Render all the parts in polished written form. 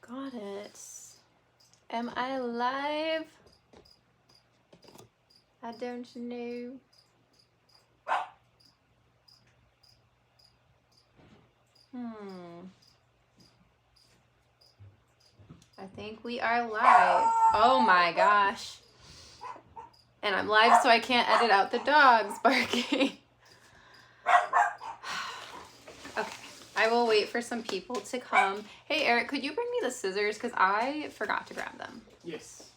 Got it. Am I live? I don't know. I think we are live. Oh my gosh. And I'm live so I can't edit out the dogs barking. Okay, I will wait for some people to come. Hey Eric, could you bring me the scissors? Because I forgot to grab them. Yes.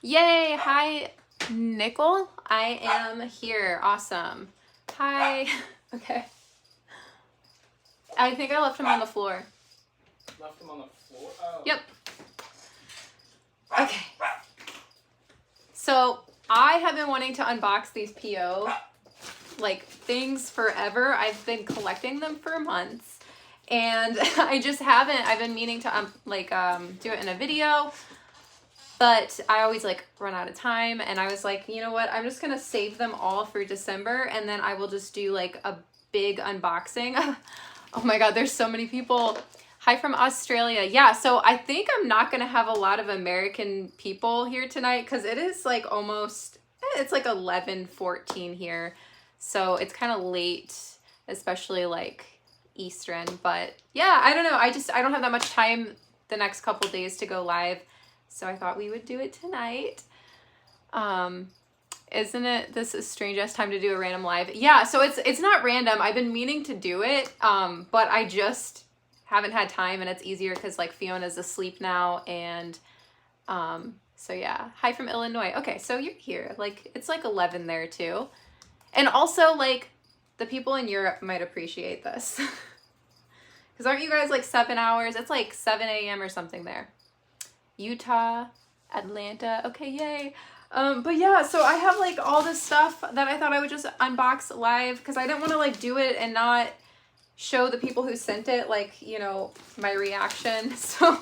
Yay, hi Nickel. I am here, awesome. Hi, okay. I think I left him on the floor. Left him on the floor? Oh. Yep. Okay. So I have been wanting to unbox these PO things forever. I've been collecting them for months and I just haven't. I've been meaning to do it in a video, but I always run out of time, and I was like, you know what? I'm just gonna save them all for December, and then I will just do a big unboxing. Oh my god, there's so many people. Hi from Australia. Yeah, so I think I'm not gonna have a lot of American people here tonight because it is almost, it's 11:14 here. So it's kind of late, especially Eastern, but yeah, I don't know. I don't have that much time the next couple days to go live. So I thought we would do it tonight. Isn't it this is strangest time to do a random live? Yeah, so it's not random. I've been meaning to do it, but I just haven't had time, and it's easier because Fiona's asleep now, and so yeah. Hi from Illinois. Okay, so you're here. It's 11 there too. And also the people in Europe might appreciate this. Because aren't you guys 7 hours? It's 7 a.m. or something there. Utah, Atlanta. Okay, yay. But yeah, so I have all this stuff that I thought I would just unbox live because I didn't want to do it and not show the people who sent it my reaction. So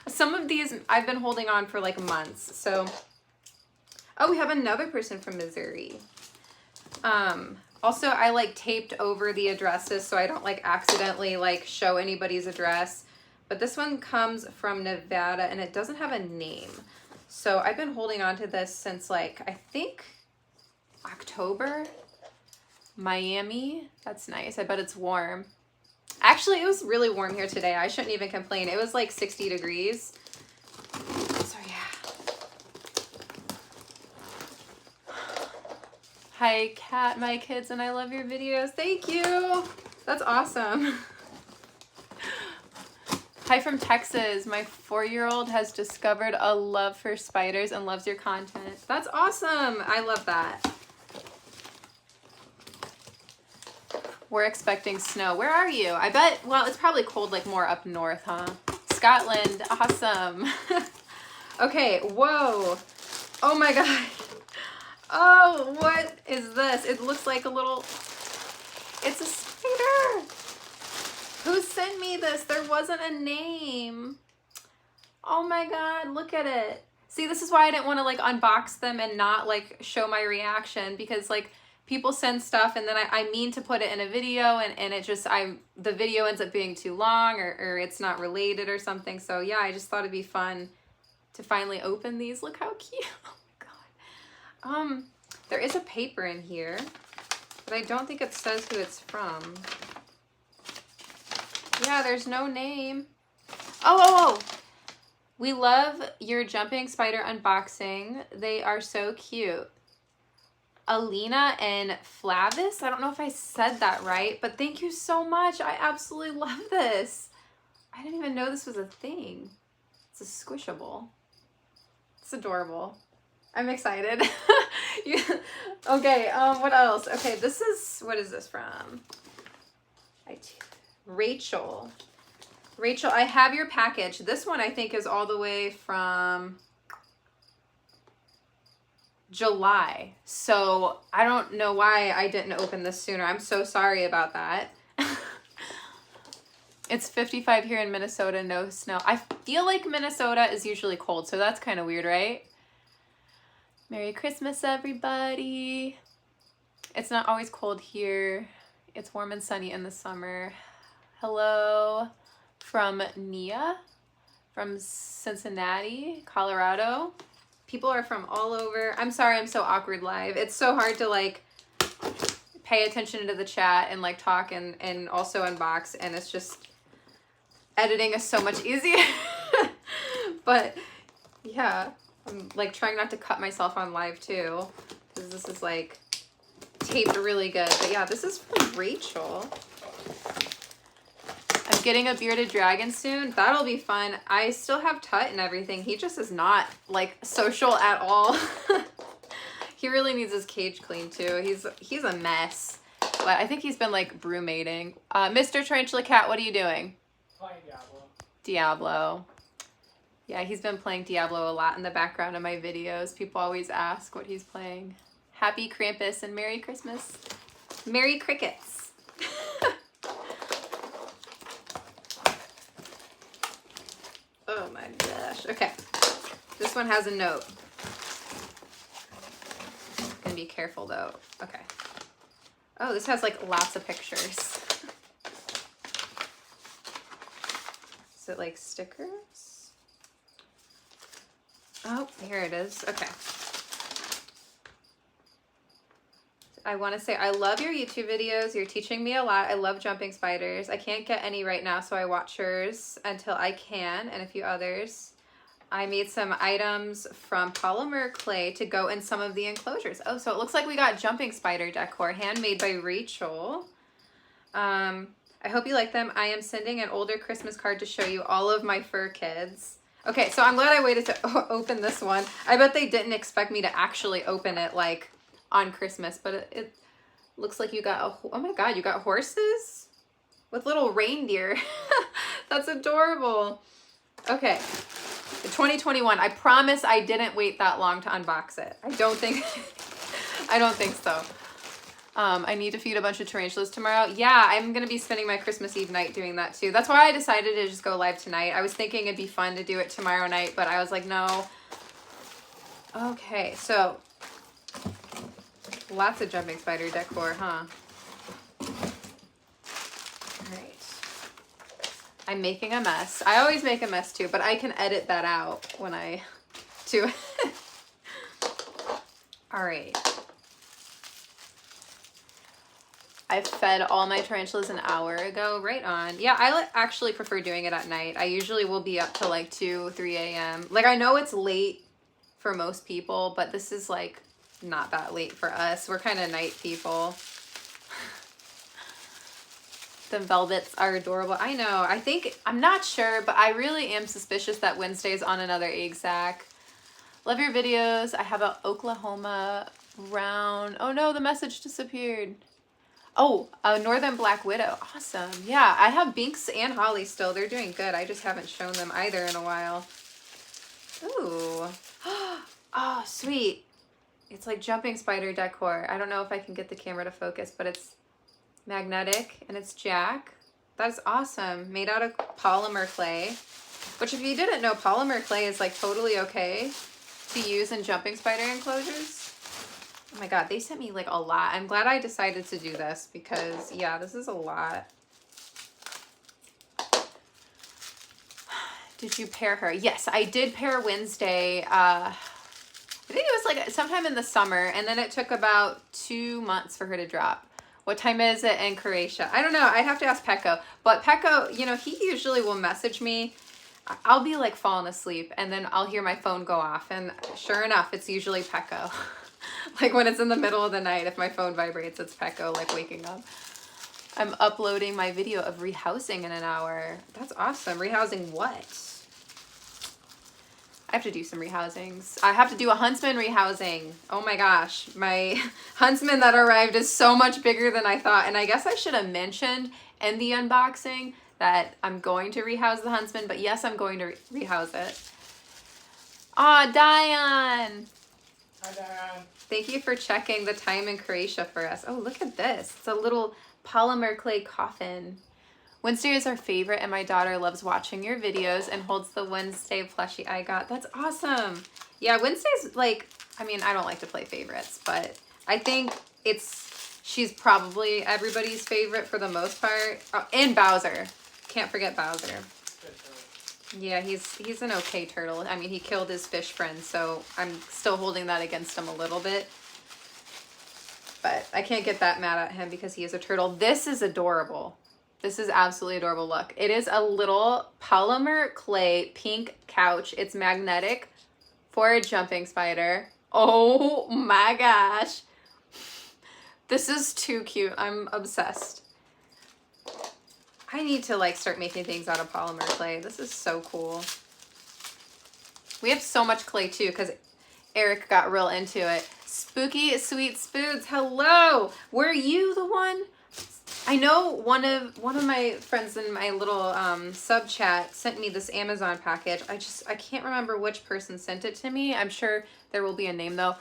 some of these I've been holding on for months. So oh, we have another person from Missouri. Also I taped over the addresses so I don't accidentally show anybody's address. But this one comes from Nevada and it doesn't have a name. So I've been holding on to this since I think October. Miami. That's nice. I bet it's warm. Actually, it was really warm here today. I shouldn't even complain. It was 60 degrees. So yeah. Hi, Kat, my kids, and I love your videos. Thank you. That's awesome. Hi from Texas. My 4-year-old has discovered a love for spiders and loves your content. That's awesome. I love that. We're expecting snow. Where are you? I bet, well, it's probably cold more up north, huh? Scotland. Awesome. Okay, whoa. Oh my god. Oh, what is this? It looks like a little, it's a spider. Who sent me this? There wasn't a name. Oh my god, look at it. See, this is why I didn't want to unbox them and not show my reaction, because people send stuff and then I mean to put it in a video and it just, the video ends up being too long or it's not related or something. So yeah, I just thought it'd be fun to finally open these. Look how cute. Oh my god. There is a paper in here, but I don't think it says who it's from. Yeah, there's no name. Oh. We love your jumping spider unboxing. They are so cute. Alina and Flavis. I don't know if I said that right, but thank you so much. I absolutely love this. I didn't even know this was a thing. It's a squishable. It's adorable. I'm excited. Yeah. Okay, what else? Okay, this is, what is this from? Rachel. Rachel, I have your package. This one I think is all the way from July. So I don't know why I didn't open this sooner. I'm so sorry about that. It's 55 here in Minnesota, no snow. I feel like Minnesota is usually cold, so that's kind of weird, right? Merry Christmas, everybody. It's not always cold here. It's warm and sunny in the summer. Hello from Nia from Cincinnati, Colorado. People are from all over. I'm sorry I'm so awkward live. It's so hard to like pay attention to the chat and like talk and also unbox, and it's just editing is so much easier. But yeah, I'm like trying not to cut myself on live too, because this is like taped really good. But yeah, this is from Rachel. I'm getting a bearded dragon soon. That'll be fun. I still have Tut and everything. He just is not like social at all. He really needs his cage cleaned too. He's a mess. But I think he's been like brewmating. Mr. Tarantula Kat, what are you doing? Playing Diablo. Diablo. Yeah, he's been playing Diablo a lot in the background of my videos. People always ask what he's playing. Happy Krampus and Merry Christmas. Merry Crickets. Oh my gosh. Okay. This one has a note. Gonna be careful though. Okay. Oh, this has like lots of pictures. Is it like stickers? Oh, here it is. Okay. I want to say I love your YouTube videos. You're teaching me a lot. I love jumping spiders. I can't get any right now, so I watch yours until I can, and a few others. I made some items from polymer clay to go in some of the enclosures. Oh, so it looks like we got jumping spider decor, handmade by Rachel. I hope you like them. I am sending an older Christmas card to show you all of my fur kids. Okay, so I'm glad I waited to open this one. I bet they didn't expect me to actually open it like on Christmas, but it looks like you got oh my god, you got horses with little reindeer. That's adorable. Okay, 2021. I promise I didn't wait that long to unbox it. I don't think so. I need to feed a bunch of tarantulas tomorrow. Yeah, I'm gonna be spending my Christmas Eve night doing that too. That's why I decided to just go live tonight. I was thinking it'd be fun to do it tomorrow night, but I was like, no. Okay, so lots of jumping spider decor, huh? Alright. I'm making a mess. I always make a mess too, but I can edit that out when I do it. Alright. I fed all my tarantulas an hour ago, right on. Yeah, I actually prefer doing it at night. I usually will be up till like 2, 3 a.m. Like, I know it's late for most people, but this is like not that late for us. We're kind of night people. The velvets are adorable. I know. I'm not sure, but I really am suspicious that Wednesday's on another egg sack. Love your videos. I have an Oklahoma round. Oh no, the message disappeared. Oh, a Northern Black Widow. Awesome. Yeah, I have Binks and Holly still. They're doing good. I just haven't shown them either in a while. Ooh. Oh, sweet. It's like jumping spider decor. I don't know if I can get the camera to focus, but it's magnetic and it's Jack. That's awesome. Made out of polymer clay, which if you didn't know, polymer clay is like totally okay to use in jumping spider enclosures. Oh my god, they sent me like a lot. I'm glad I decided to do this because yeah, this is a lot. Did you pair her? Yes, I did pair Wednesday. I think it was like sometime in the summer, and then it took about 2 months for her to drop. What time is it in Croatia? I don't know. I'd have to ask Pecco. But Pecco, you know, he usually will message me. I'll be like falling asleep, and then I'll hear my phone go off, and sure enough, it's usually Pecco. Like when it's in the middle of the night, if my phone vibrates, it's Pecco like waking up. I'm uploading my video of rehousing in an hour. That's awesome. Rehousing what? I have to do some rehousings. I have to do a huntsman rehousing. Oh my gosh. My huntsman that arrived is so much bigger than I thought. And I guess I should have mentioned in the unboxing that I'm going to rehouse the huntsman. But yes, I'm going to rehouse it. Aw, Diane. Hi, Diane. Thank you for checking the time in Croatia for us. Oh, look at this. It's a little polymer clay coffin. Wednesday is our favorite, and my daughter loves watching your videos and holds the Wednesday plushie I got. That's awesome. Yeah, Wednesday's like, I mean, I don't like to play favorites, but I think she's probably everybody's favorite for the most part. Oh, and Bowser. Can't forget Bowser. Good choice. Yeah, he's an okay turtle. I mean, he killed his fish friend, so I'm still holding that against him a little bit. But I can't get that mad at him because he is a turtle. This is adorable. This is absolutely adorable. Look, it is a little polymer clay pink couch. It's magnetic for a jumping spider. Oh my gosh. This is too cute. I'm obsessed. I need to like start making things out of polymer clay. This is so cool. We have so much clay too because Eric got real into it. Spooky Sweet Spoods, hello. Were you the one? I know one of my friends in my little sub chat sent me this Amazon package. I can't remember which person sent it to me. I'm sure there will be a name though.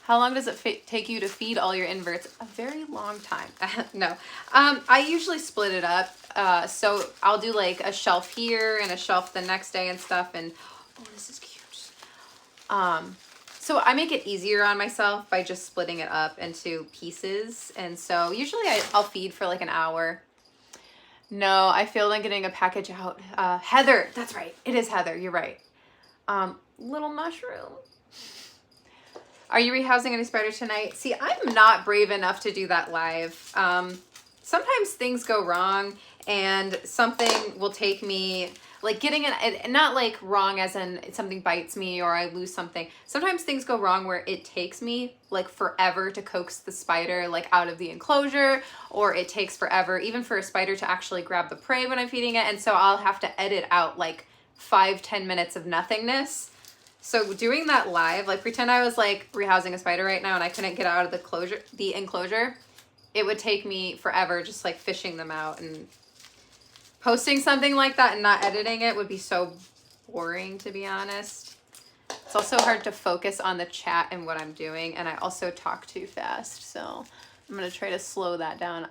How long does it take you to feed all your inverts? A very long time. No. I usually split it up. So I'll do like a shelf here and a shelf the next day and stuff. And oh, this is cute. So I make it easier on myself by just splitting it up into pieces. And so usually I'll feed for like an hour. No, I failed on getting a package out. Heather, that's right. It is Heather. You're right. Little mushroom. Are you rehousing any spiders tonight? See, I'm not brave enough to do that live. Sometimes things go wrong and something will take me, like getting it, not like wrong as in something bites me or I lose something. Sometimes things go wrong where it takes me like forever to coax the spider like out of the enclosure, or it takes forever even for a spider to actually grab the prey when I'm feeding it. And so I'll have to edit out like 5-10 minutes of nothingness. So doing that live, like pretend I was like rehousing a spider right now and I couldn't get out of the enclosure, it would take me forever just like fishing them out, and posting something like that and not editing it would be so boring, to be honest. It's also hard to focus on the chat and what I'm doing, and I also talk too fast, so I'm gonna try to slow that down.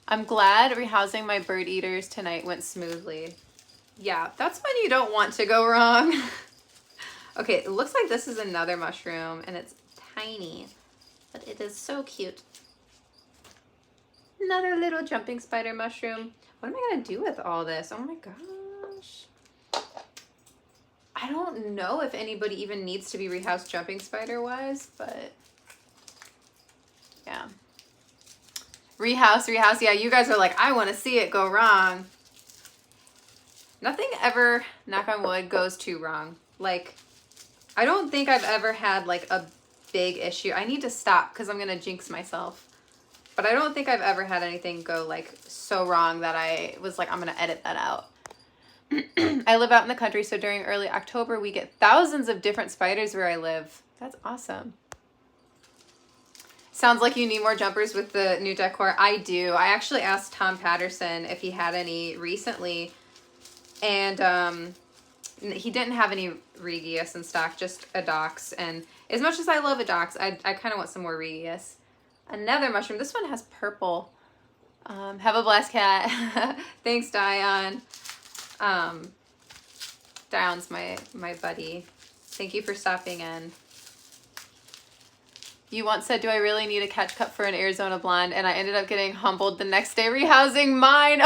I'm glad rehousing my bird eaters tonight went smoothly. Yeah, that's when you don't want to go wrong. Okay, it looks like this is another mushroom, and it's tiny, but it is so cute. Another little jumping spider mushroom. What am I gonna do with all this? Oh my gosh. I don't know if anybody even needs to be rehoused jumping spider wise, but yeah. Rehouse. Yeah, you guys are like, I want to see it go wrong. Nothing ever, knock on wood, goes too wrong. Like, I don't think I've ever had like a big issue. I need to stop because I'm gonna jinx myself. But I don't think I've ever had anything go like so wrong that I was like, I'm gonna edit that out. I live out in the country, so during early October we get thousands of different spiders where I live. That's awesome. Sounds like you need more jumpers with the new decor. I do. I actually asked Tom Patterson if he had any recently, and he didn't have any Regius in stock, just Adox. And as much as I love Adox, I kind of want some more Regius. Another mushroom. This one has purple. Have a blessed cat. Thanks, Dion. Dion's my buddy. Thank you for stopping in. You once said, do I really need a catch cup for an Arizona blonde? And I ended up getting humbled the next day rehousing mine.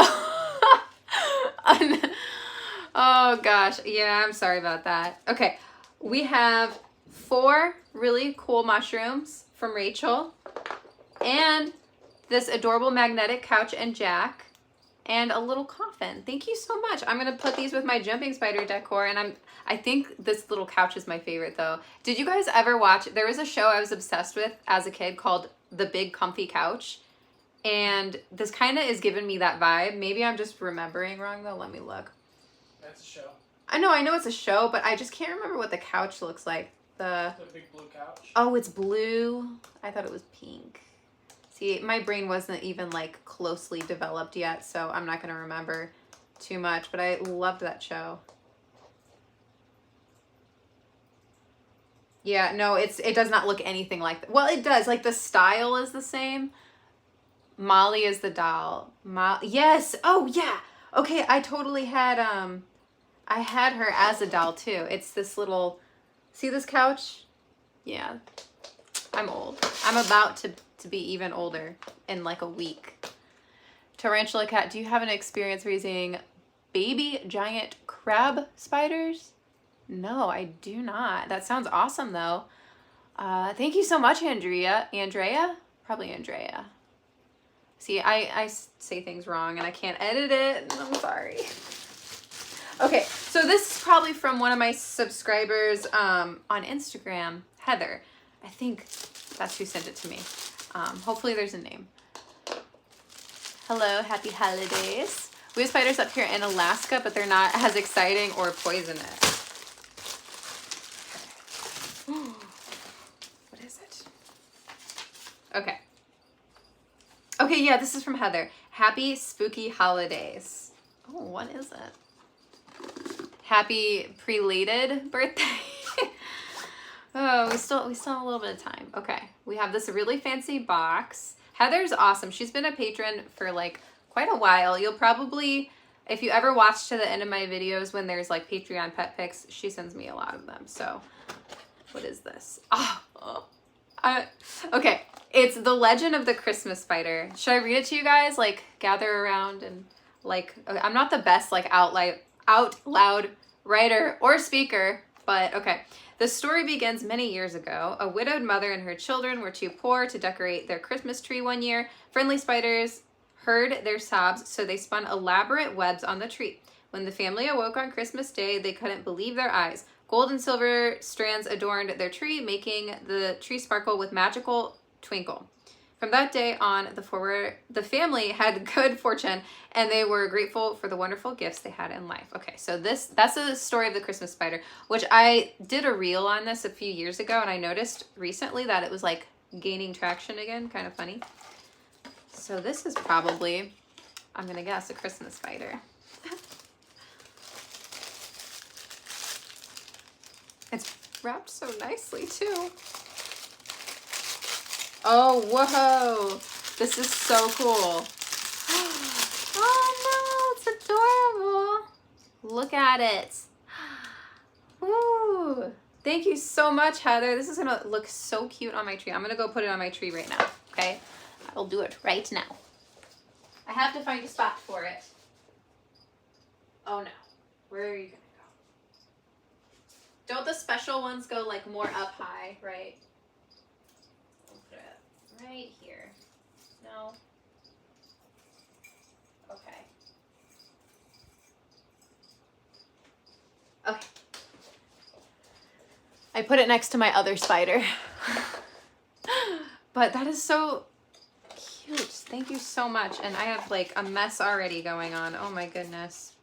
Oh gosh. Yeah, I'm sorry about that. Okay. We have 4 really cool mushrooms from Rachel, and this adorable magnetic couch and jack, and a little coffin. Thank you so much. I'm gonna put these with my jumping spider decor, and I think this little couch is my favorite though. Did you guys ever watch, there was a show I was obsessed with as a kid called The Big Comfy Couch, and this kind of is giving me that vibe. Maybe I'm just remembering wrong though. Let me look. That's a show. I know it's a show, but I just can't remember what the couch looks like. The big blue couch. Oh, it's blue. I thought it was pink. See, my brain wasn't even like closely developed yet, so I'm not going to remember too much, but I loved that show. Yeah, no, it does not look anything like that. Well, it does. Like the style is the same. Molly is the doll. Yes. Oh, yeah. Okay, I totally had I had her as a doll too. It's this little, see this couch? Yeah. I'm old. I'm about to be even older in like a week. Tarantula Kat, do you have an experience raising baby giant crab spiders? No, I do not. That sounds awesome though. Thank you so much, Andrea. Andrea? Probably Andrea. See, I say things wrong and I can't edit it. I'm sorry. Okay, so this is probably from one of my subscribers on Instagram, Heather. I think that's who sent it to me. Hopefully there's a name. Hello, happy holidays. We have spiders up here in Alaska, but they're not as exciting or poisonous. What is it? Okay. Okay, yeah, this is from Heather. Happy spooky holidays. Oh, what is it? Happy prelated birthday. Oh, we still have a little bit of time. Okay, we have this really fancy box. Heather's awesome. She's been a patron for like quite a while. You'll probably, if you ever watch to the end of my videos when there's like Patreon pet pics, she sends me a lot of them. So, what is this? Okay, it's The Legend of the Christmas Spider. Should I read it to you guys? Like, gather around and like, okay, I'm not the best like out loud writer or speaker, but okay. The story begins many years ago. A widowed mother and her children were too poor to decorate their Christmas tree one year. Friendly spiders heard their sobs, so they spun elaborate webs on the tree. When the family awoke on Christmas Day, they couldn't believe their eyes. Gold and silver strands adorned their tree, making the tree sparkle with magical twinkle. From that day on, the family had good fortune, and they were grateful for the wonderful gifts they had in life. Okay, so that's the story of the Christmas spider, which I did a reel on this a few years ago, and I noticed recently that it was like gaining traction again, kind of funny. So this is probably, I'm gonna guess, a Christmas spider. It's wrapped so nicely too. Oh, whoa. This is so cool. Oh no, it's adorable. Look at it. Ooh. Thank you so much, Heather. This is gonna look so cute on my tree. I'm gonna go put it on my tree right now, okay? I'll do it right now. I have to find a spot for it. Oh no. Where are you gonna go? Don't the special ones go like more up high, right? Right here. No. Okay. Okay. I put it next to my other spider. But that is so cute. Thank you so much. And I have like a mess already going on. Oh my goodness.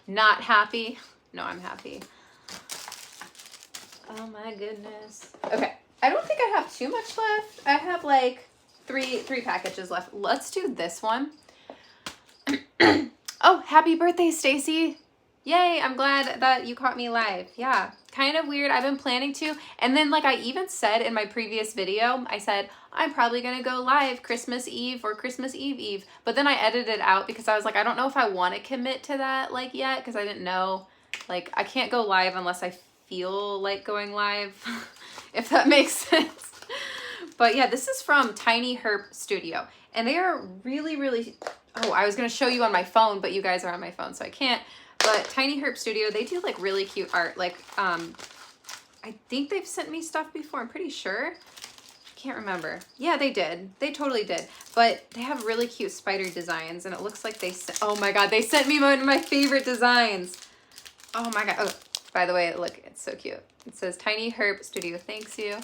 Not happy? No, I'm happy. Oh my goodness. Okay. I don't think I have too much left. I have like three packages left. Let's do this one. Oh, happy birthday, Stacy. Yay, I'm glad that you caught me live. Yeah, kind of weird. I've been planning to. And then like I even said in my previous video, I said, I'm probably going to go live Christmas Eve or Christmas Eve. But then I edited it out because I was like, I don't know if I want to commit to that like yet because I didn't know. Like I can't go live unless I feel like going live. If that makes sense. But yeah, this is from Tiny Herp Studio. And they are really, really... Oh, I was going to show you on my phone, but you guys are on my phone, so I can't. But Tiny Herp Studio, they do like really cute art. Like, I think they've sent me stuff before. I'm pretty sure. I can't remember. Yeah, they did. They totally did. But they have really cute spider designs. And it looks like they sent... Oh my god, they sent me one of my favorite designs. Oh my god. Oh, by the way, look, it's so cute. It says Tiny Herp Studio thanks you.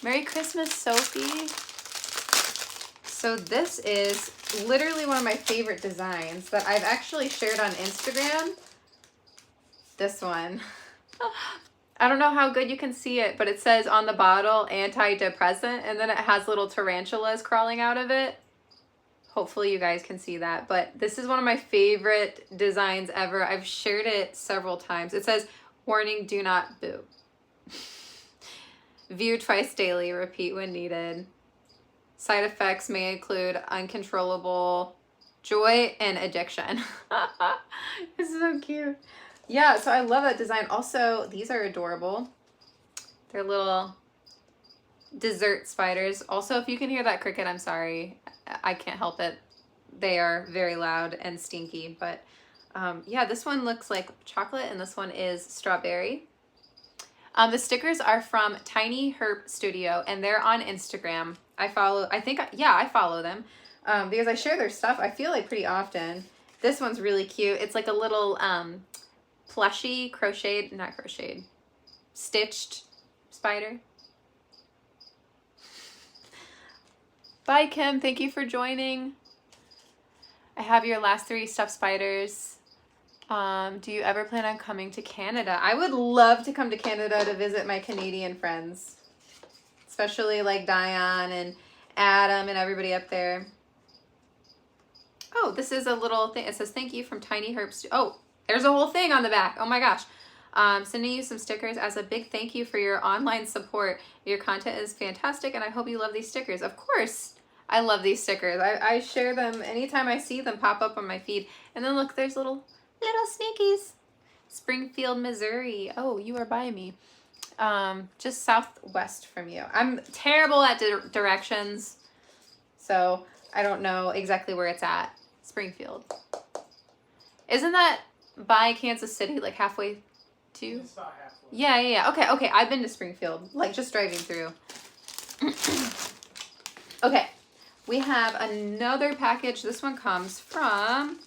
Merry Christmas, Sophie. So this is literally one of my favorite designs that I've actually shared on Instagram. This one. I don't know how good you can see it, but it says on the bottle antidepressant, and then it has little tarantulas crawling out of it. Hopefully you guys can see that, but this is one of my favorite designs ever. I've shared it several times. It says, warning, do not boo. View twice daily, repeat when needed. Side effects may include uncontrollable joy and addiction. This is so cute. Yeah, so I love that design. Also, these are adorable. They're little dessert spiders. Also, if you can hear that cricket, I'm sorry. I can't help it. they are very loud and stinky. But yeah, this one looks like chocolate and this one is strawberry. The stickers are from Tiny Herb Studio and they're on Instagram. I follow them because I share their stuff, I feel like, pretty often. This one's really cute. It's like a little plushy stitched spider. Bye, Kim. Thank you for joining. I have your last 3 stuffed spiders. Do you ever plan on coming to Canada? I would love to come to Canada to visit my Canadian friends, especially like Diane and Adam and everybody up there. Oh, this is a little thing. It says thank you from Tiny Herbs. Oh, there's a whole thing on the back. Oh my gosh. Sending you some stickers as a big thank you for your online support. Your content is fantastic and I hope you love these stickers. Of course, I love these stickers. I share them anytime I see them pop up on my feed. And then look, there's little sneakies. Springfield, Missouri. Oh, you are by me. Just southwest from you. I'm terrible at directions, so I don't know exactly where it's at. Springfield. Isn't that by Kansas City, like halfway to? It's about halfway. Yeah. Okay. I've been to Springfield, like just driving through. Okay, we have another package. This one comes from,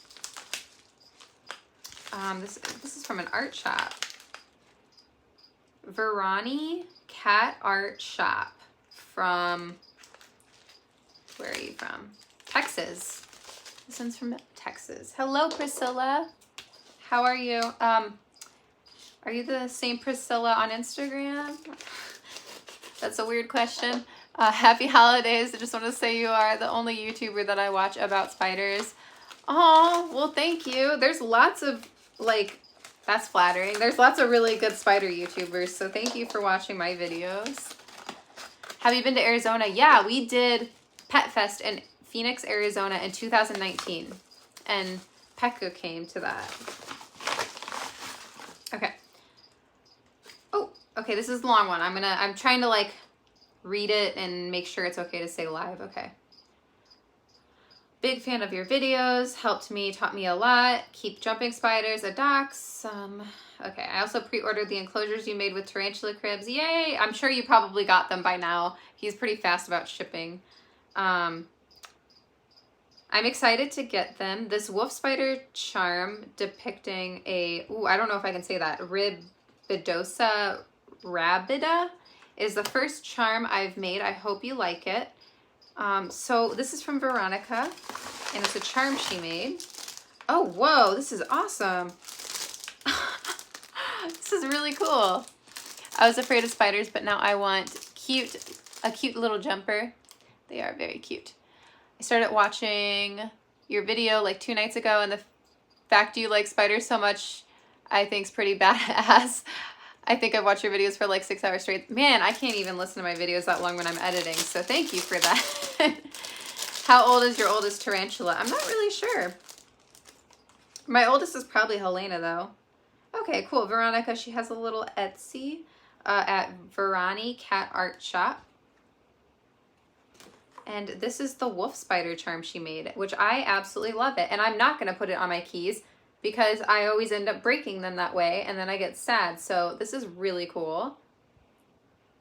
this is from an art shop. Verani Cat Art Shop from, where are you from? Texas. This one's from Texas. Hello, Priscilla. How are you? Are you the same Priscilla on Instagram? That's a weird question. Happy holidays. I just want to say you are the only YouTuber that I watch about spiders. Oh, well, thank you. There's lots of, like, that's flattering. There's lots of really good spider YouTubers, so thank you for watching my videos. Have you been to Arizona? Yeah, we did Pet Fest in Phoenix, Arizona in 2019, and Pekka came to that. Okay. Oh, okay, this is the long one. I'm trying to, like, read it and make sure it's okay to say live. Okay. Big fan of your videos. Taught me a lot. Keep jumping spiders at docks. Okay, I also pre-ordered the enclosures you made with tarantula cribs. Yay! I'm sure you probably got them by now. He's pretty fast about shipping. I'm excited to get them. This wolf spider charm depicting a, I don't know if I can say that, Ribidosa rabida is the first charm I've made. I hope you like it. So this is from Veronica, and it's a charm she made. Oh, whoa, this is awesome. This is really cool. I was afraid of spiders, but now I want a cute little jumper. They are very cute. I started watching your video like 2 nights ago, and the fact you like spiders so much, I think is pretty badass. I think I've watched your videos for like 6 hours straight. Man, I can't even listen to my videos that long when I'm editing, so thank you for that. How old is your oldest tarantula? I'm not really sure. My oldest is probably Helena, though. Okay, cool. Veronica, she has a little Etsy at Verani Cat Art Shop. And this is the wolf spider charm she made, which I absolutely love it. And I'm not going to put it on my keys because I always end up breaking them that way, and then I get sad. So this is really cool.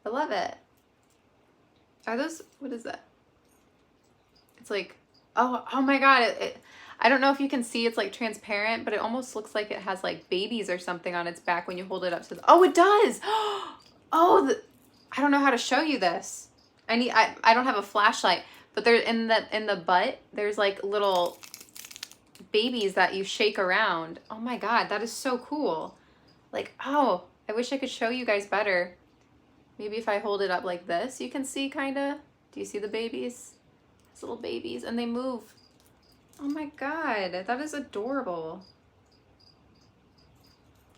I love it. Are those, what is that? It's like, oh my God. I don't know if you can see, it's like transparent, but it almost looks like it has like babies or something on its back when you hold it up to the, oh, it does. Oh, I don't know how to show you this. I don't have a flashlight, but there in the butt, there's like little babies that you shake around. Oh my God, that is so cool. Like, oh, I wish I could show you guys better. Maybe if I hold it up like this, you can see kind of. Do you see the babies? It's little babies, and they move. Oh my God, that is adorable.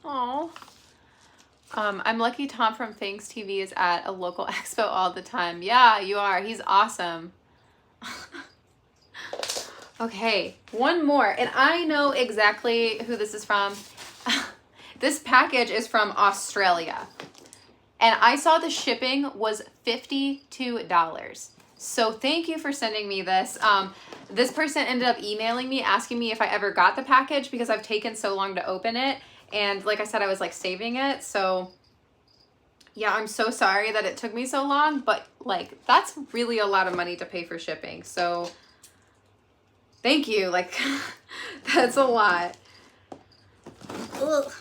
Oh. I'm lucky Tom from Fangs TV is at a local expo all the time. Yeah, you are. He's awesome. Okay, one more. And I know exactly who this is from. This package is from Australia. And I saw the shipping was $52. So thank you for sending me this. this person ended up emailing me asking me if I ever got the package because I've taken so long to open it. And like I said, I was like saving it. So yeah, I'm so sorry that it took me so long, but like that's really a lot of money to pay for shipping. So thank you. Like that's a lot. Ugh.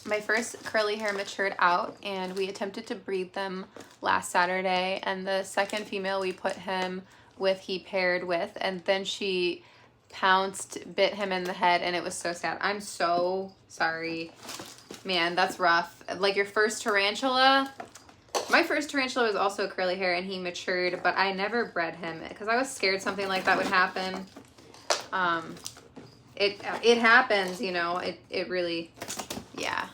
My first curly hair matured out and we attempted to breed them last Saturday, and the second female we put him with, he paired with, and then she pounced, bit him in the head, and it was so sad. I'm so sorry. Man, that's rough. Like your first tarantula. My first tarantula was also curly hair and he matured, but I never bred him because I was scared something like that would happen. It happens, you know, it really, yeah.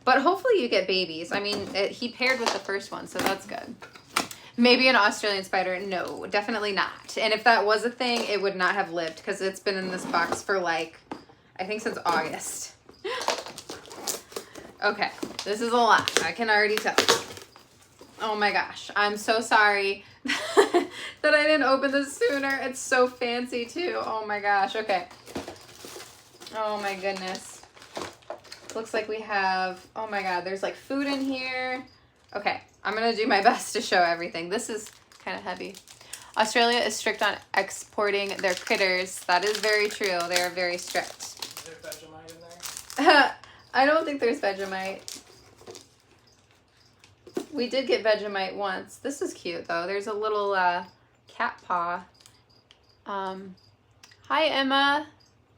But hopefully you get babies. I mean, he paired with the first one, so that's good. Maybe an Australian spider? No, definitely not. And if that was a thing, it would not have lived because it's been in this box for like, I think since August. Okay, this is a lot. I can already tell. Oh my gosh, I'm so sorry that I didn't open this sooner. It's so fancy too. Oh my gosh, okay. Oh my goodness. Looks like we have, oh my god, there's like food in here. Okay, I'm gonna do my best to show everything. This is kind of heavy. Australia is strict on exporting their critters. That is very true. They are very strict. Is there Vegemite in there? I don't think there's Vegemite. We did get Vegemite once. This is cute though. There's a little cat paw. Hi Emma.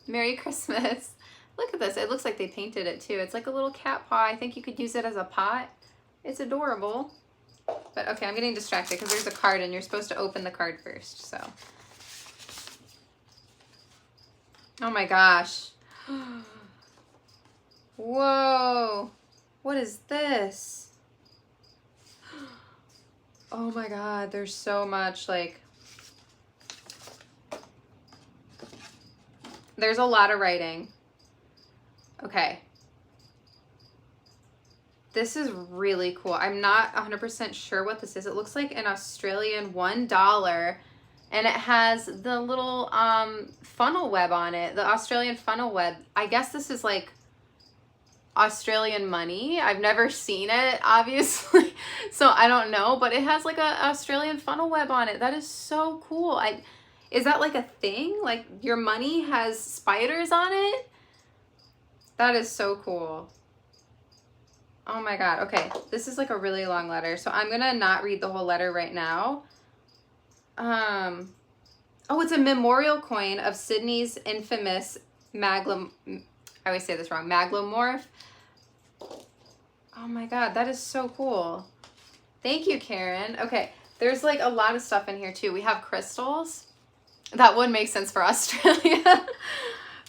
Merry Christmas. Look at this. It looks like they painted it too. It's like a little cat paw. I think you could use it as a pot. It's adorable. But okay, I'm getting distracted because there's a card and you're supposed to open the card first. So. Oh my gosh. Whoa. What is this? Oh my god, there's so much like... There's a lot of writing. Okay. This is really cool. I'm not 100% sure what this is. It looks like an Australian $1 and it has the little funnel web on it. The Australian funnel web. I guess this is like Australian money. I've never seen it, obviously. So I don't know, but it has like a Australian funnel web on it. That is so cool. Is that like a thing? Like your money has spiders on it? That is so cool. Oh my god. Okay, this is like a really long letter, so I'm gonna not read the whole letter right now. Oh, it's a memorial coin of Sydney's infamous I always say this wrong, Maglomorph. Oh my god, that is so cool. Thank you, Karen. Okay, there's like a lot of stuff in here too. We have crystals. That would make sense for Australia.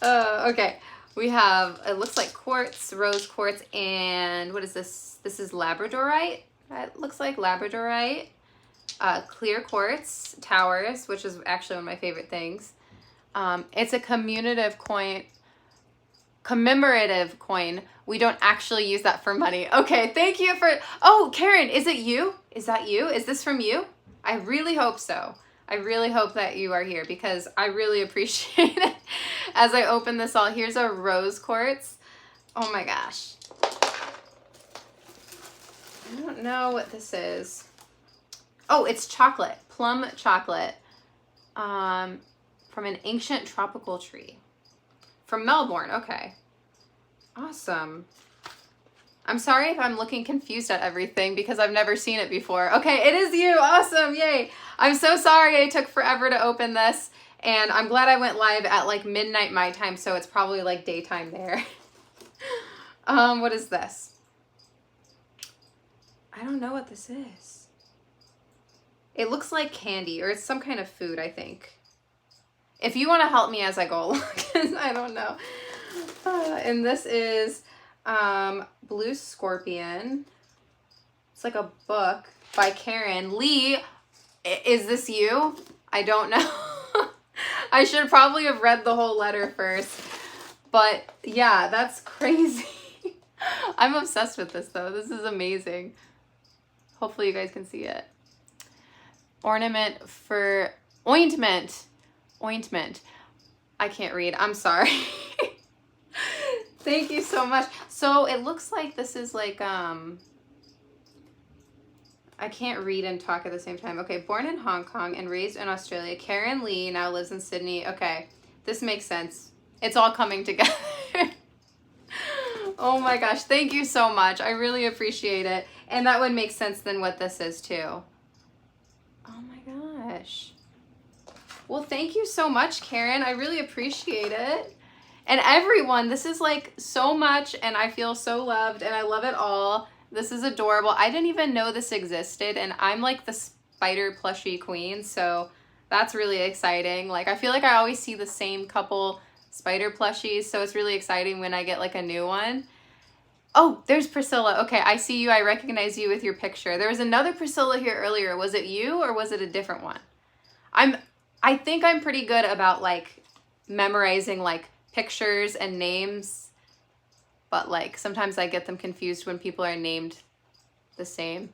Okay. We have, it looks like quartz, rose quartz, and what is this? This is labradorite. It looks like labradorite. Clear quartz towers, which is actually one of my favorite things. It's a commemorative coin. We don't actually use that for money. Okay, thank you for, oh, Karen, is it you? Is that you? Is this from you? I really hope so. I really hope that you are here because I really appreciate it. As I open this all, here's a rose quartz. Oh my gosh. I don't know what this is. Oh, it's chocolate, plum chocolate, from an ancient tropical tree. From Melbourne, okay. Awesome. I'm sorry if I'm looking confused at everything because I've never seen it before. Okay, it is you, awesome, yay. I'm so sorry I took forever to open this, and I'm glad I went live at like midnight my time, so it's probably like daytime there. What is this? I don't know what this is. It looks like candy, or it's some kind of food, I think. If you want to help me as I go along, because I don't know. And this is Blue Scorpion. It's like a book by Karen. Lee, is this you? I don't know. I should probably have read the whole letter first. But yeah, that's crazy. I'm obsessed with this though. This is amazing. Hopefully you guys can see it. ornament for ointment. Ointment. I can't read. I'm sorry. Thank you so much. So it looks like this is like, I can't read and talk at the same time. Okay, born in Hong Kong and raised in Australia, Karen Lee now lives in Sydney. Okay, this makes sense. It's all coming together. Oh my gosh, thank you so much. I really appreciate it. And that would make sense then what this is too. Oh my gosh. Well, thank you so much, Karen. I really appreciate it. And everyone, this is like so much and I feel so loved and I love it all. This is adorable. I didn't even know this existed and I'm like the spider plushie queen, so that's really exciting. Like I feel like I always see the same couple spider plushies, so it's really exciting when I get like a new one. Oh, there's Priscilla. Okay, I see you. I recognize you with your picture. There was another Priscilla here earlier. Was it you or was it a different one? I think I'm pretty good about like memorizing like pictures and names, but like sometimes I get them confused when people are named the same.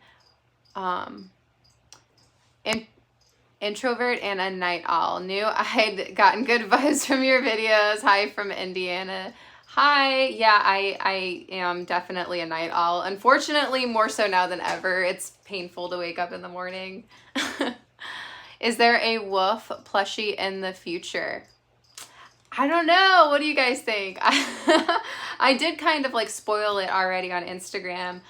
Introvert and a night owl. Knew I'd gotten good vibes from your videos. Hi from Indiana. Hi. Yeah, I am definitely a night owl. Unfortunately, more so now than ever. It's painful to wake up in the morning. Is there a wolf plushie in the future? I don't know. What do you guys think? I did kind of like spoil it already on Instagram,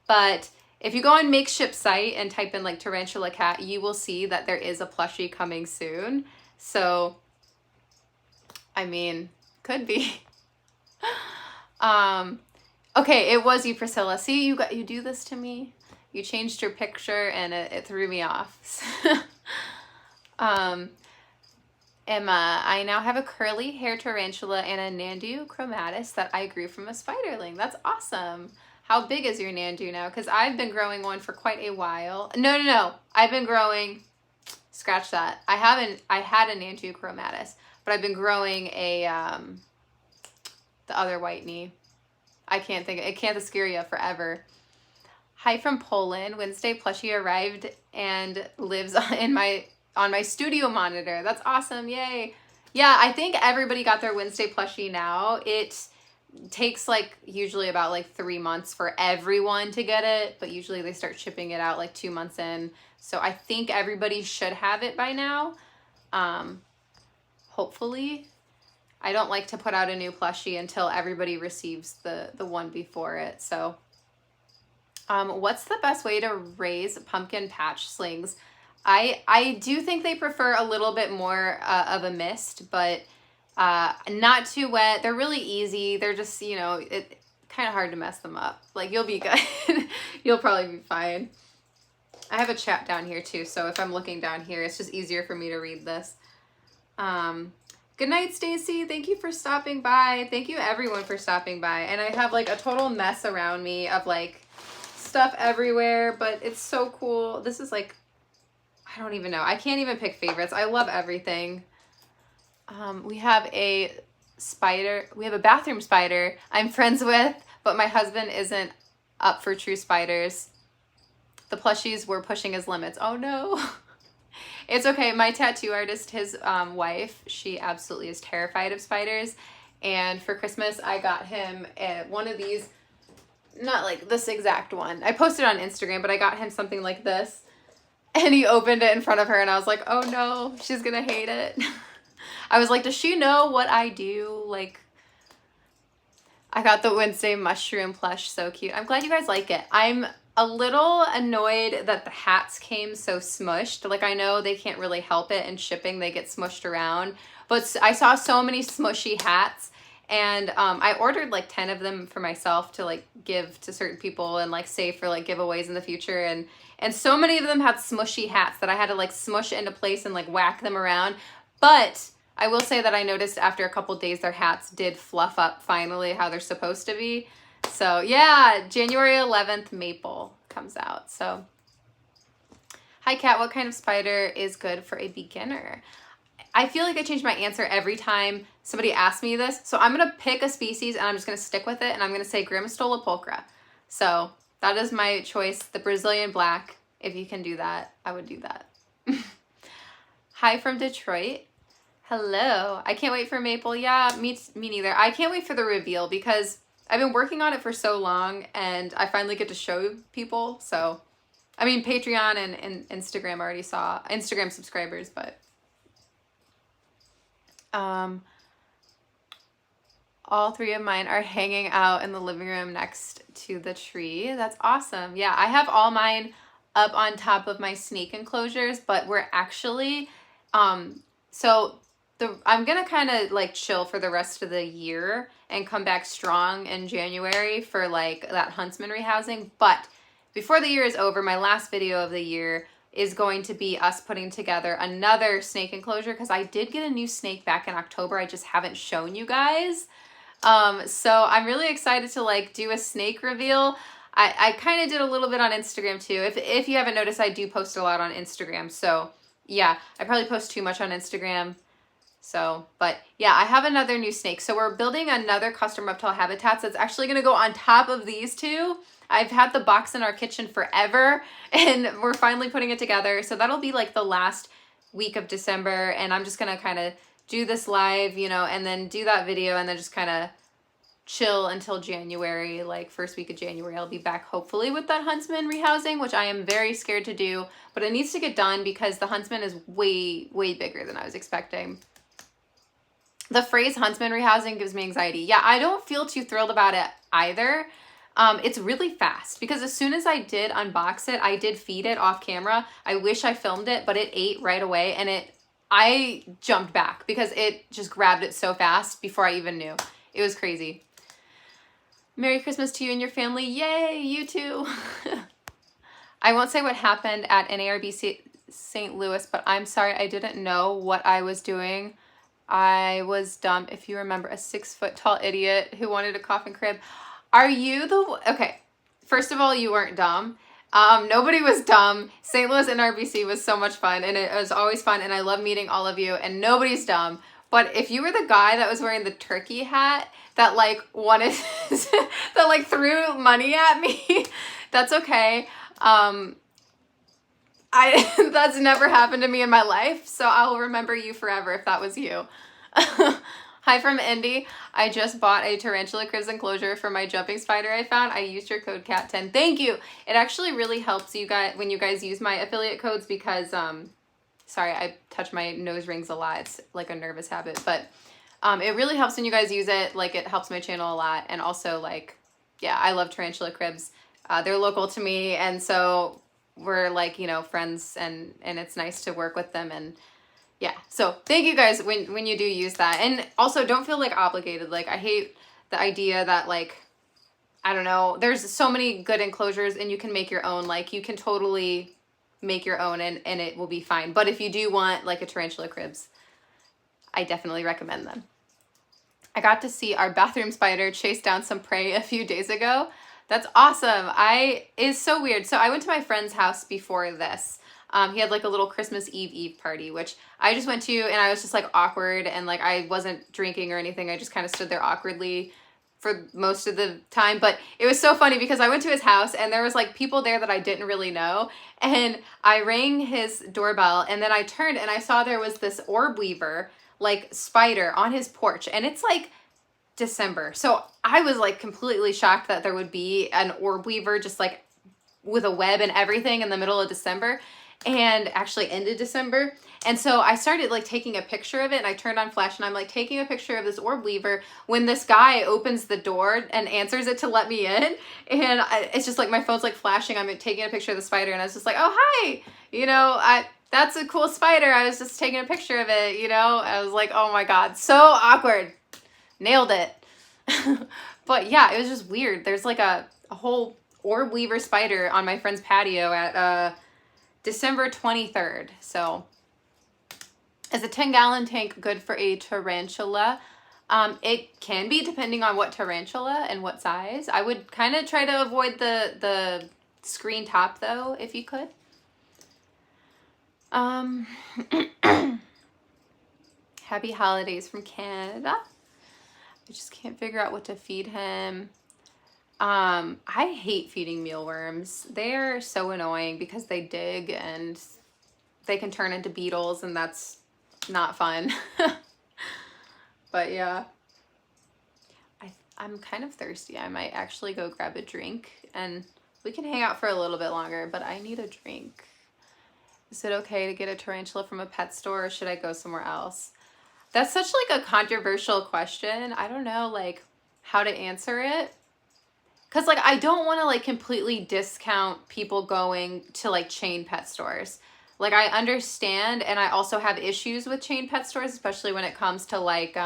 but if you go on Makeshift site and type in like Tarantula Kat, you will see that there is a plushie coming soon. So, I mean, could be. Okay, it was you, Priscilla. See, you do this to me. You changed your picture and it threw me off. Emma, I now have a curly hair tarantula and a Nandu chromatis that I grew from a spiderling. That's awesome. How big is your Nandu now? Because I've been growing one for quite a while. No. I've been growing, scratch that. I had a Nandu chromatis, but I've been growing a, the other white knee. I can't think, Acanthoscuria forever. Hi from Poland. Wednesday plushie arrived and lives on my studio monitor. That's awesome. Yay. Yeah, I think everybody got their Wednesday plushie now. It takes like usually about like 3 months for everyone to get it, but usually they start shipping it out like 2 months in. So I think everybody should have it by now. Hopefully. I don't like to put out a new plushie until everybody receives the one before it. So what's the best way to raise pumpkin patch slings? I do think they prefer a little bit more of a mist, but not too wet. They're really easy. They're just, you know, it kind of hard to mess them up. Like, you'll be good. You'll probably be fine. I have a chat down here too, so if I'm looking down here, it's just easier for me to read this. Good night, Stacy. Thank you for stopping by. Thank you everyone for stopping by. And I have like a total mess around me of like stuff everywhere, but it's so cool. This is like, I don't even know. I can't even pick favorites. I love everything. We have a spider. We have a bathroom spider I'm friends with, but my husband isn't up for true spiders. The plushies were pushing his limits. Oh no. It's okay. My tattoo artist, his wife, she absolutely is terrified of spiders. And for Christmas, I got him one of these, not like this exact one. I posted on Instagram, but I got him something like this. And he opened it in front of her and I was like, oh no, she's gonna hate it. I was like, does she know what I do? Like, I got the Wednesday mushroom plush, so cute. I'm glad you guys like it. I'm a little annoyed that the hats came so smushed. Like, I know they can't really help it in shipping, they get smushed around, but I saw so many smushy hats and I ordered like 10 of them for myself to like give to certain people and like save for like giveaways in the future. And so many of them had smushy hats that I had to like smush into place and like whack them around. But I will say that I noticed after a couple days their hats did fluff up finally how they're supposed to be. So yeah, January 11th, Maple comes out. So, hi Kat, what kind of spider is good for a beginner? I feel like I change my answer every time somebody asks me this. So I'm going to pick a species and I'm just going to stick with it. And I'm going to say Grammostola pulchra. So that is my choice. The Brazilian black. If you can do that, I would do that. Hi from Detroit. Hello. I can't wait for Maple. Yeah, me neither. I can't wait for the reveal because I've been working on it for so long and I finally get to show people. So, I mean, Patreon and Instagram already saw Instagram subscribers, but all three of mine are hanging out in the living room next to the tree. That's awesome. Yeah, I have all mine up on top of my snake enclosures, but we're actually, I'm gonna kind of like chill for the rest of the year and come back strong in January for like that huntsman rehousing. But before the year is over, my last video of the year is going to be us putting together another snake enclosure because I did get a new snake back in October. I just haven't shown you guys. So I'm really excited to like do a snake reveal. I kind of did a little bit on Instagram too. If you haven't noticed, I do post a lot on Instagram. So yeah, I probably post too much on Instagram. So, but yeah, I have another new snake. So we're building another custom reptile habitats that's actually going to go on top of these two. I've had the box in our kitchen forever and we're finally putting it together. So that'll be like the last week of December. And I'm just going to kind of do this live, you know, and then do that video and then just kind of chill until January, like first week of January. I'll be back hopefully with that huntsman rehousing, which I am very scared to do, but it needs to get done because the huntsman is way, way bigger than I was expecting. The phrase huntsman rehousing gives me anxiety. Yeah, I don't feel too thrilled about it either. It's really fast because as soon as I did unbox it, I did feed it off camera. I wish I filmed it, but it ate right away and I jumped back because it just grabbed it so fast before I even knew. It was crazy. Merry Christmas to you and your family. Yay, you too. I won't say what happened at NARB St. Louis, but I'm sorry I didn't know what I was doing. I was dumb. If you remember, a 6-foot tall idiot who wanted a coffin crib. Are you okay, first of all, you weren't dumb. Nobody was dumb. St. Louis NRBC was so much fun and it was always fun and I love meeting all of you and nobody's dumb. But if you were the guy that was wearing the turkey hat that like wanted, that like threw money at me, that's okay. That's never happened to me in my life, so I'll remember you forever if that was you. Hi from Indy. I just bought a Tarantula Kat enclosure for my jumping spider I found. I used your code CAT10. Thank you. It actually really helps you guys when you guys use my affiliate codes because, sorry, I touch my nose rings a lot. It's like a nervous habit, but it really helps when you guys use it. Like it helps my channel a lot. And also like, yeah, I love Tarantula Cribs. They're local to me. And so we're like, you know, friends and it's nice to work with them. And yeah, so thank you guys when you do use that. And also don't feel like obligated. Like I hate the idea that like, I don't know, there's so many good enclosures and you can make your own. Like you can totally make your own and it will be fine. But if you do want like a Tarantula Cribs, I definitely recommend them. I got to see our bathroom spider chase down some prey a few days ago. That's awesome. It's so weird. So I went to my friend's house before this. He had like a little Christmas Eve party, which I just went to and I was just like awkward and like I wasn't drinking or anything. I just kind of stood there awkwardly for most of the time. But it was so funny because I went to his house and there was like people there that I didn't really know. And I rang his doorbell and then I turned and I saw there was this orb weaver like spider on his porch. And it's like December. So I was like completely shocked that there would be an orb weaver just like with a web and everything in the middle of December. And actually ended December. And so I started like taking a picture of it and I turned on flash and I'm like taking a picture of this orb weaver when this guy opens the door and answers it to let me in. And it's just like my phone's like flashing. I'm taking a picture of the spider and I was just like, oh, hi, you know, that's a cool spider. I was just taking a picture of it, you know, I was like, oh my God, so awkward. Nailed it. But yeah, it was just weird. There's like a whole orb weaver spider on my friend's patio at, December 23rd. So is a 10-gallon tank good for a tarantula? It can be depending on what tarantula and what size. I would kind of try to avoid the screen top though, if you could. Happy holidays from Canada. I just can't figure out what to feed him. I hate feeding mealworms. They're so annoying because they dig and they can turn into beetles, and that's not fun. But yeah. I'm kind of thirsty. I might actually go grab a drink, and we can hang out for a little bit longer, but I need a drink. Is it okay to get a tarantula from a pet store, or should I go somewhere else? That's such like a controversial question. I don't know like how to answer it. Cause like I don't want to like completely discount people going to like chain pet stores. Like I understand, and I also have issues with chain pet stores, especially when it comes to like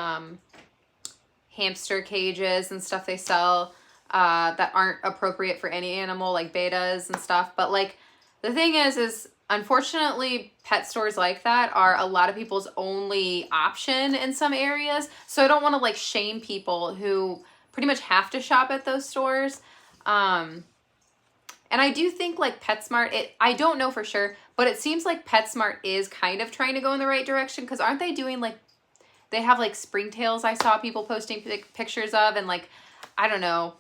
hamster cages and stuff they sell that aren't appropriate for any animal, like betas and stuff. But like the thing is unfortunately pet stores like that are a lot of people's only option in some areas. So I don't want to like shame people who pretty much have to shop at those stores. And I do think like PetSmart, I don't know for sure, but it seems like PetSmart is kind of trying to go in the right direction, because aren't they doing like, they have like springtails I saw people posting pictures of, and like, I don't know.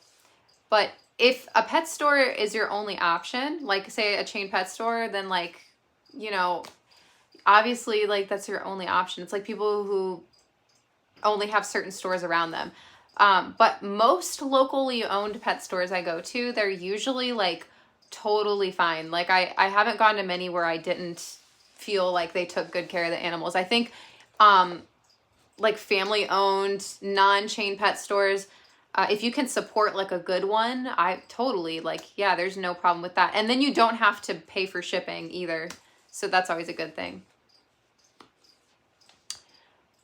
But if a pet store is your only option, like say a chain pet store, then like, you know, obviously like that's your only option. It's like people who only have certain stores around them. But most locally owned pet stores I go to, they're usually like totally fine. Like I haven't gone to many where I didn't feel like they took good care of the animals. I think, like family owned non-chain pet stores, if you can support like a good one, I totally like, yeah, there's no problem with that. And then you don't have to pay for shipping either. So that's always a good thing.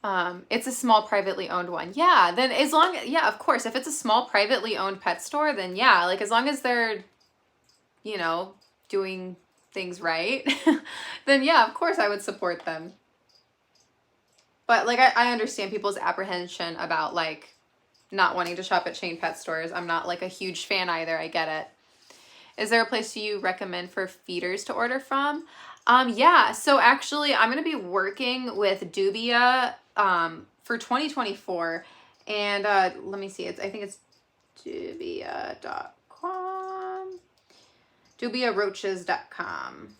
It's a small privately owned one. Yeah. Then as long, yeah, of course, if it's a small privately owned pet store, then yeah, like as long as they're, you know, doing things right, then yeah, of course I would support them. But like, I understand people's apprehension about like not wanting to shop at chain pet stores. I'm not like a huge fan either. I get it. Is there a place you recommend for feeders to order from? Yeah. So actually I'm going to be working with Dubia, for 2024. And, let me see. I think it's dubia.com, dubiaroaches.com.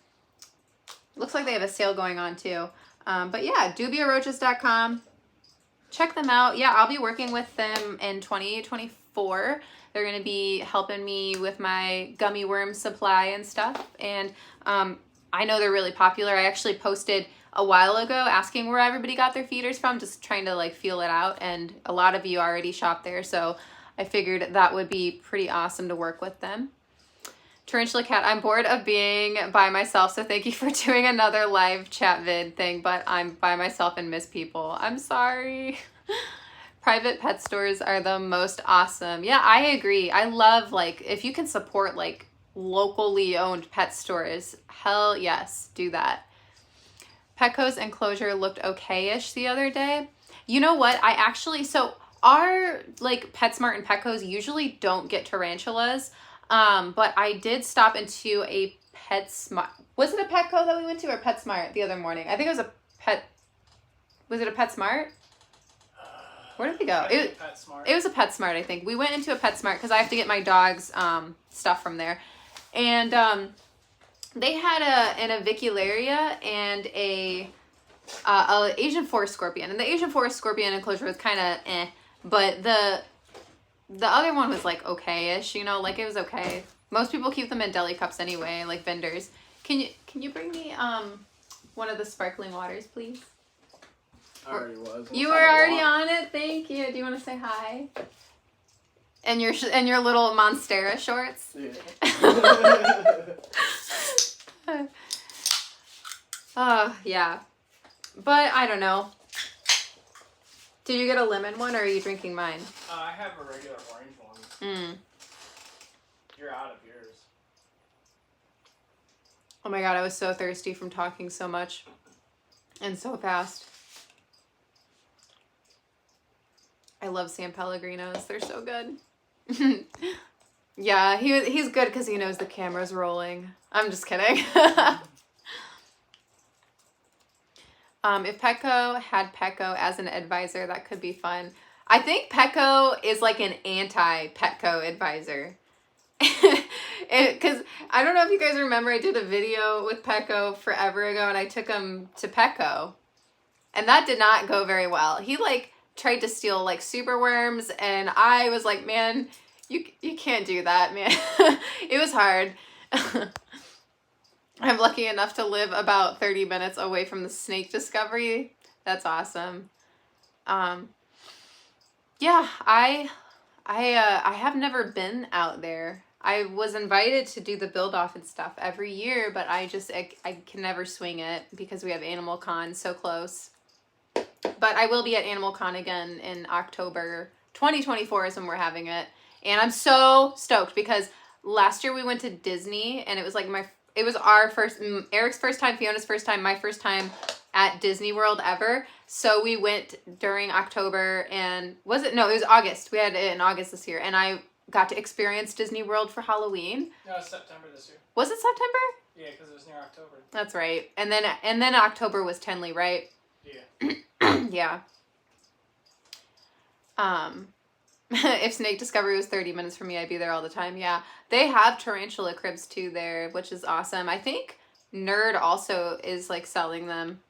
Looks like they have a sale going on too. But yeah, dubiaroaches.com. Check them out. Yeah, I'll be working with them in 2024. They're going to be helping me with my gummy worm supply and stuff. And I know they're really popular. I actually posted a while ago asking where everybody got their feeders from, just trying to like feel it out. And a lot of you already shop there. So I figured that would be pretty awesome to work with them. Tarantula Kat, I'm bored of being by myself, so thank you for doing another live chat vid thing, but I'm by myself and miss people. I'm sorry. Private pet stores are the most awesome. Yeah, I agree. I love, like, if you can support, like, locally owned pet stores, hell yes, do that. Petco's enclosure looked okay-ish the other day. You know what? I actually, so our, like, PetSmart and Petco's usually don't get tarantulas. But I did stop into a PetSmart. Was it a Petco that we went to, or PetSmart the other morning? I think it was was it a PetSmart? Where did we go? It was a PetSmart, I think. We went into a PetSmart because I have to get my dog's stuff from there. And they had an avicularia and a Asian forest scorpion. And the Asian forest scorpion enclosure was kind of but the other one was like okay-ish, you know, like it was okay. Most people keep them in deli cups anyway, like vendors. Can you bring me one of the sparkling waters, please? I already was. You were already on it. Thank you. Do you want to say hi? And your little Monstera shorts. Yeah. Oh yeah, but I don't know. Did you get a lemon one, or are you drinking mine? I have a regular orange one. You're out of yours. Oh my god, I was so thirsty from talking so much and so fast. I love San Pellegrinos. They're so good. Yeah, he's good because he knows the camera's rolling. I'm just kidding. If Petco had Petco as an advisor, that could be fun. I think Petco is like an anti-Petco advisor. Because I don't know if you guys remember, I did a video with Pecco forever ago, and I took him to Pecco, and that did not go very well. He like tried to steal like super worms, and I was like, man, you can't do that, man. It was hard. I'm lucky enough to live about 30 minutes away from the snake discovery. That's awesome. Yeah, I have never been out there. I was invited to do the build off and stuff every year, but I can never swing it because we have Animal Con so close. But I will be at Animal Con again in October 2024 is when we're having it. And I'm so stoked because last year we went to Disney, and it was like it was our first, Eric's first time, Fiona's first time, my first time at Disney World ever. So we went during October, and it was August. We had it in August this year, and I got to experience Disney World for Halloween. No, it's September this year. Was it September? Yeah, because it was near October. That's right. And then October was Tenley, right? Yeah. Yeah. If Snake Discovery was 30 minutes from me, I'd be there all the time. Yeah. They have tarantula cribs too there, which is awesome. I think Nerd also is like selling them.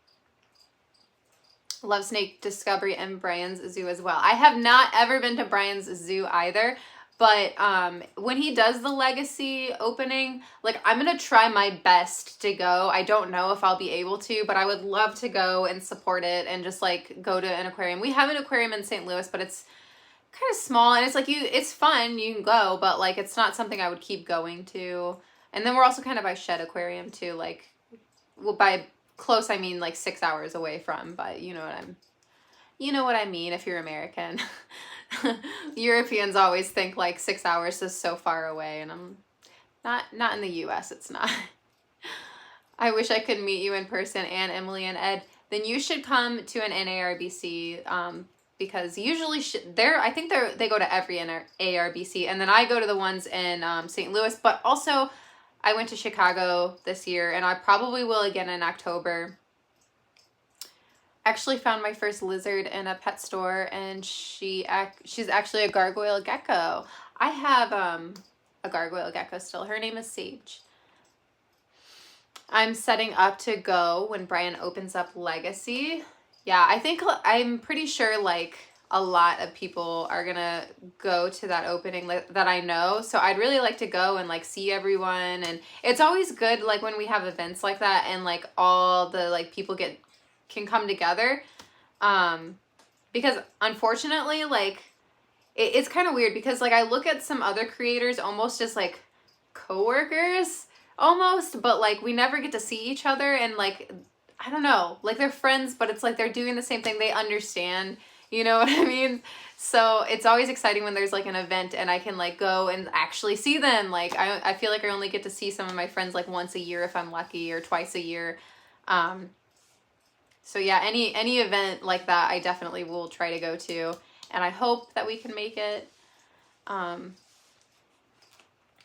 Love Snake Discovery and Brian's Zoo as well. I have not ever been to Brian's Zoo either, but when he does the Legacy opening, like I'm going to try my best to go. I don't know if I'll be able to, but I would love to go and support it and just like go to an aquarium. We have an aquarium in St. Louis, but it's kind of small, and it's like it's fun, you can go, but like it's not something I would keep going to. And then we're also kind of by Shed Aquarium too, like, well, by close I mean like 6 hours away from, but you know what I mean if you're American. Europeans always think like 6 hours is so far away, and I'm not in the US, it's not. I wish I could meet you in person, and Emily and Ed. Then you should come to an NARBC, because usually I think they go to every ARBC, and then I go to the ones in St. Louis, but also I went to Chicago this year, and I probably will again in October. Actually found my first lizard in a pet store, and she's actually a gargoyle gecko. I have a gargoyle gecko still. Her name is Sage. I'm setting up to go when Brian opens up Legacy. Yeah, I'm pretty sure like a lot of people are gonna go to that opening that I know. So I'd really like to go and like see everyone. And it's always good like when we have events like that and like all the like people can come together. Because unfortunately like it's kind of weird because like I look at some other creators almost as like coworkers almost, but like we never get to see each other, and like I don't know, like they're friends, but it's like they're doing the same thing. They understand, you know what I mean? So it's always exciting when there's like an event and I can like go and actually see them. Like I feel like I only get to see some of my friends like once a year if I'm lucky, or twice a year. So yeah, any event like that, I definitely will try to go to, and I hope that we can make it.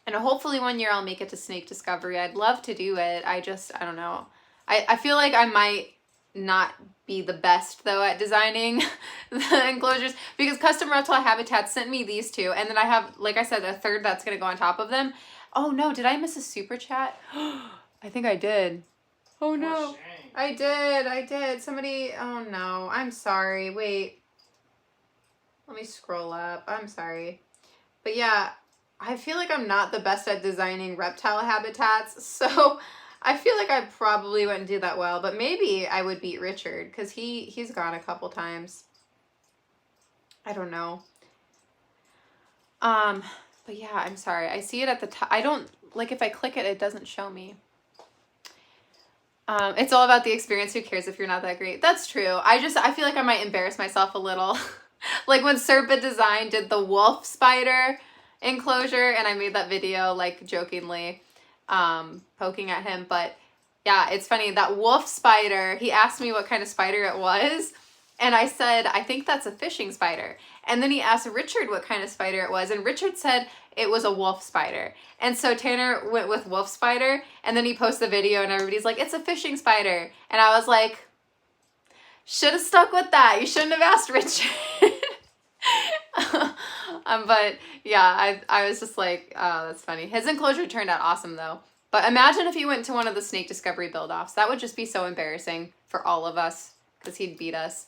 And hopefully one year I'll make it to Snake Discovery. I'd love to do it. I don't know. I feel like I might not be the best though at designing the enclosures, because Custom Reptile Habitat sent me these two, and then I have, like I said, a third that's gonna go on top of them. Oh no, did I miss a super chat? I think I did. Oh no. I did. Somebody, oh no, I'm sorry. Wait. Let me scroll up. I'm sorry. But yeah, I feel like I'm not the best at designing reptile habitats, so I feel like I probably wouldn't do that well, but maybe I would beat Richard because he's gone a couple times. I don't know. But yeah, I'm sorry. I see it at the top. I don't, like if I click it, it doesn't show me. It's all about the experience. Who cares if you're not that great? That's true. I feel like I might embarrass myself a little. Like when Serpa Design did the wolf spider enclosure, and I made that video like jokingly poking at him, but yeah, it's funny, that wolf spider, he asked me what kind of spider it was, and I said I think that's a fishing spider, and then he asked Richard what kind of spider it was, and Richard said it was a wolf spider, and so Tanner went with wolf spider, and then he posted the video and everybody's like, it's a fishing spider, and I was like, should have stuck with that. You shouldn't have asked Richard. But yeah, I was just like, oh, that's funny. His enclosure turned out awesome though. But imagine if he went to one of the snake discovery build-offs. That would just be so embarrassing for all of us because he'd beat us.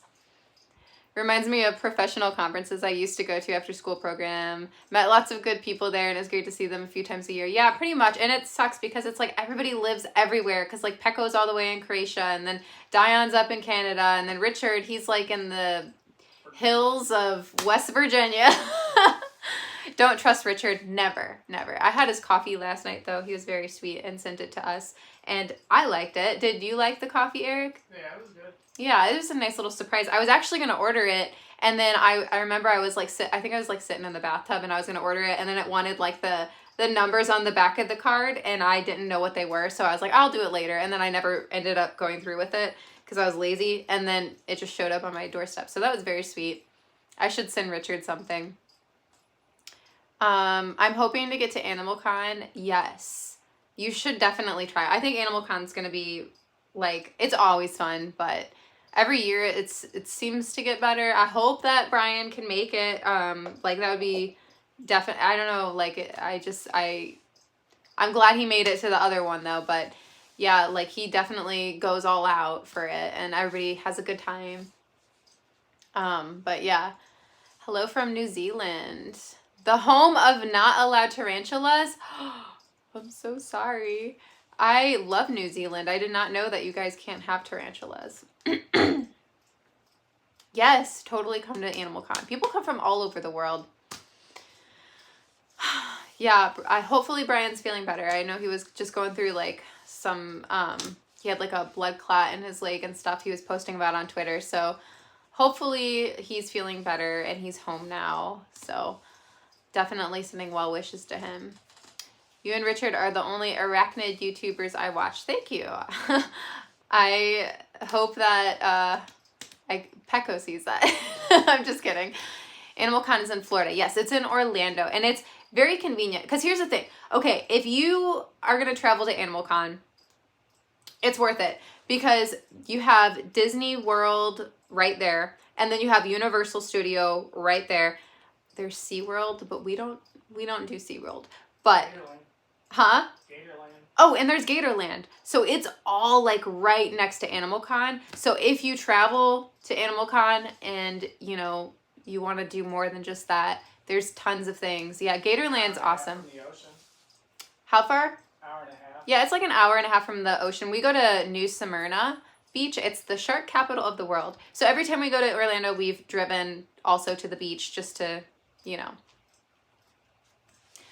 Reminds me of professional conferences I used to go to after school program. Met lots of good people there, and it's great to see them a few times a year. Yeah, pretty much. And it sucks because it's like everybody lives everywhere because like Pecco's all the way in Croatia, and then Dion's up in Canada, and then Richard, he's like in the hills of West Virginia. Don't trust Richard. Never, never. I had his coffee last night, though. He was very sweet and sent it to us, and I liked it. Did you like the coffee, Eric? Yeah, it was good. Yeah, it was a nice little surprise. I was actually going to order it, and then I remember I was like, I think I was like sitting in the bathtub, and I was going to order it, and then it wanted like the numbers on the back of the card, and I didn't know what they were, so I was like, I'll do it later, and then I never ended up going through with it because I was lazy, and then it just showed up on my doorstep, so that was very sweet. I should send Richard something. I'm hoping to get to Animal Con. Yes. You should definitely try. I think Animal Con's going to be, like, it's always fun, but every year it seems to get better. I hope that Brian can make it. Like, that would be definitely, I don't know, like, I'm glad he made it to the other one, though, but yeah, like, he definitely goes all out for it, and everybody has a good time. But yeah. Hello from New Zealand. The home of not allowed tarantulas. I'm so sorry. I love New Zealand. I did not know that you guys can't have tarantulas. Yes, totally come to Animal Con. People come from all over the world. Yeah, hopefully Brian's feeling better. I know he was just going through like some, he had like a blood clot in his leg and stuff he was posting about on Twitter. So hopefully he's feeling better and he's home now. So definitely sending well wishes to him. You and Richard are the only arachnid YouTubers I watch. Thank you. I hope that Pecco sees that. I'm just kidding. Animal Con is in Florida. Yes, it's in Orlando. And it's very convenient. Because here's the thing. Okay, if you are going to travel to Animal Con, it's worth it. Because you have Disney World right there. And then you have Universal Studio right there. There's SeaWorld, but we don't do SeaWorld. But, Gatorland. huh? Gatorland. Oh, and there's Gatorland. So it's all like right next to Animal Con. So if you travel to Animal Con and, you know, you want to do more than just that, there's tons of things. Yeah, Gatorland's awesome. From the ocean. How far? Hour and a half. Yeah, it's like an hour and a half from the ocean. We go to New Smyrna Beach. It's the shark capital of the world. So every time we go to Orlando, we've driven also to the beach just to, you know.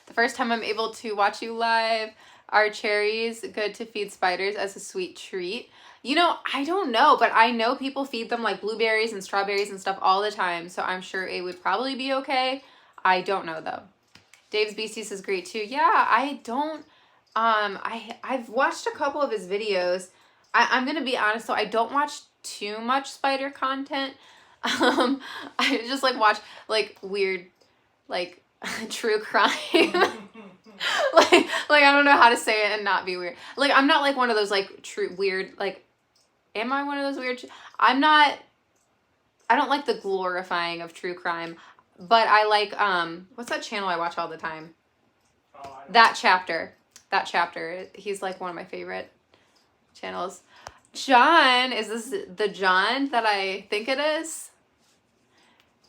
The first time I'm able to watch you live. Are cherries good to feed spiders as a sweet treat? You know, I don't know, but I know people feed them like blueberries and strawberries and stuff all the time, so I'm sure it would probably be okay. I don't know though. Dave's Beasties is great too. Yeah, I don't, I've watched a couple of his videos. I'm gonna be honest though, I don't watch too much spider content. I just like watch like weird, like true crime. like I don't know how to say it and not be weird. Like I'm not like one of those like true weird, like am I one of those weird? I don't like the glorifying of true crime, but I like what's that channel I watch all the time? Oh, That Chapter. He's like one of my favorite channels. John, is this the John that I think it is?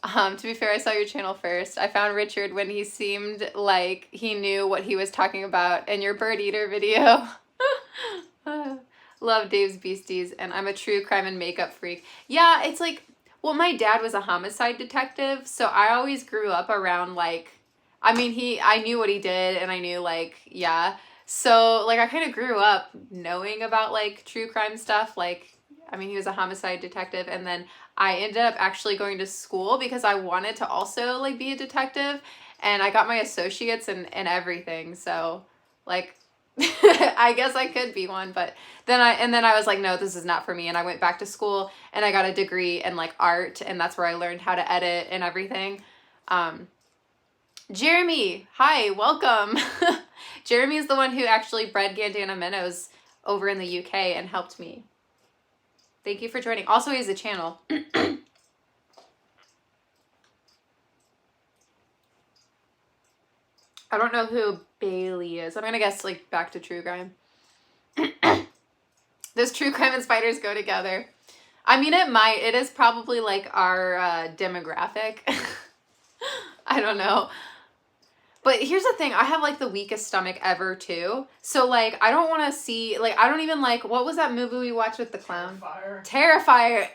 To be fair, I saw your channel first. I found Richard when he seemed like he knew what he was talking about in your bird eater video. Love Dave's Beasties, and I'm a true crime and makeup freak. Yeah, it's like, well, my dad was a homicide detective, so I always grew up around like, I mean, I knew what he did, and I knew like, yeah. So like I kind of grew up knowing about like true crime stuff. Like, I mean, he was a homicide detective, and then I ended up actually going to school because I wanted to also like be a detective, and I got my associates and everything. So like, I guess I could be one, but then I was like, no, this is not for me. And I went back to school and I got a degree in like art, and that's where I learned how to edit and everything. Jeremy, hi, welcome. Jeremy is the one who actually bred Gandana minnows over in the UK and helped me. Thank you for joining. Also, he has a channel. I don't know who Bailey is. I'm gonna guess like back to true crime. Does true crime and spiders go together? I mean, it might. It is probably like our demographic. I don't know. But here's the thing. I have like the weakest stomach ever too. So like, I don't want to see, like, I don't even like, what was that movie we watched with the clown? Terrifier.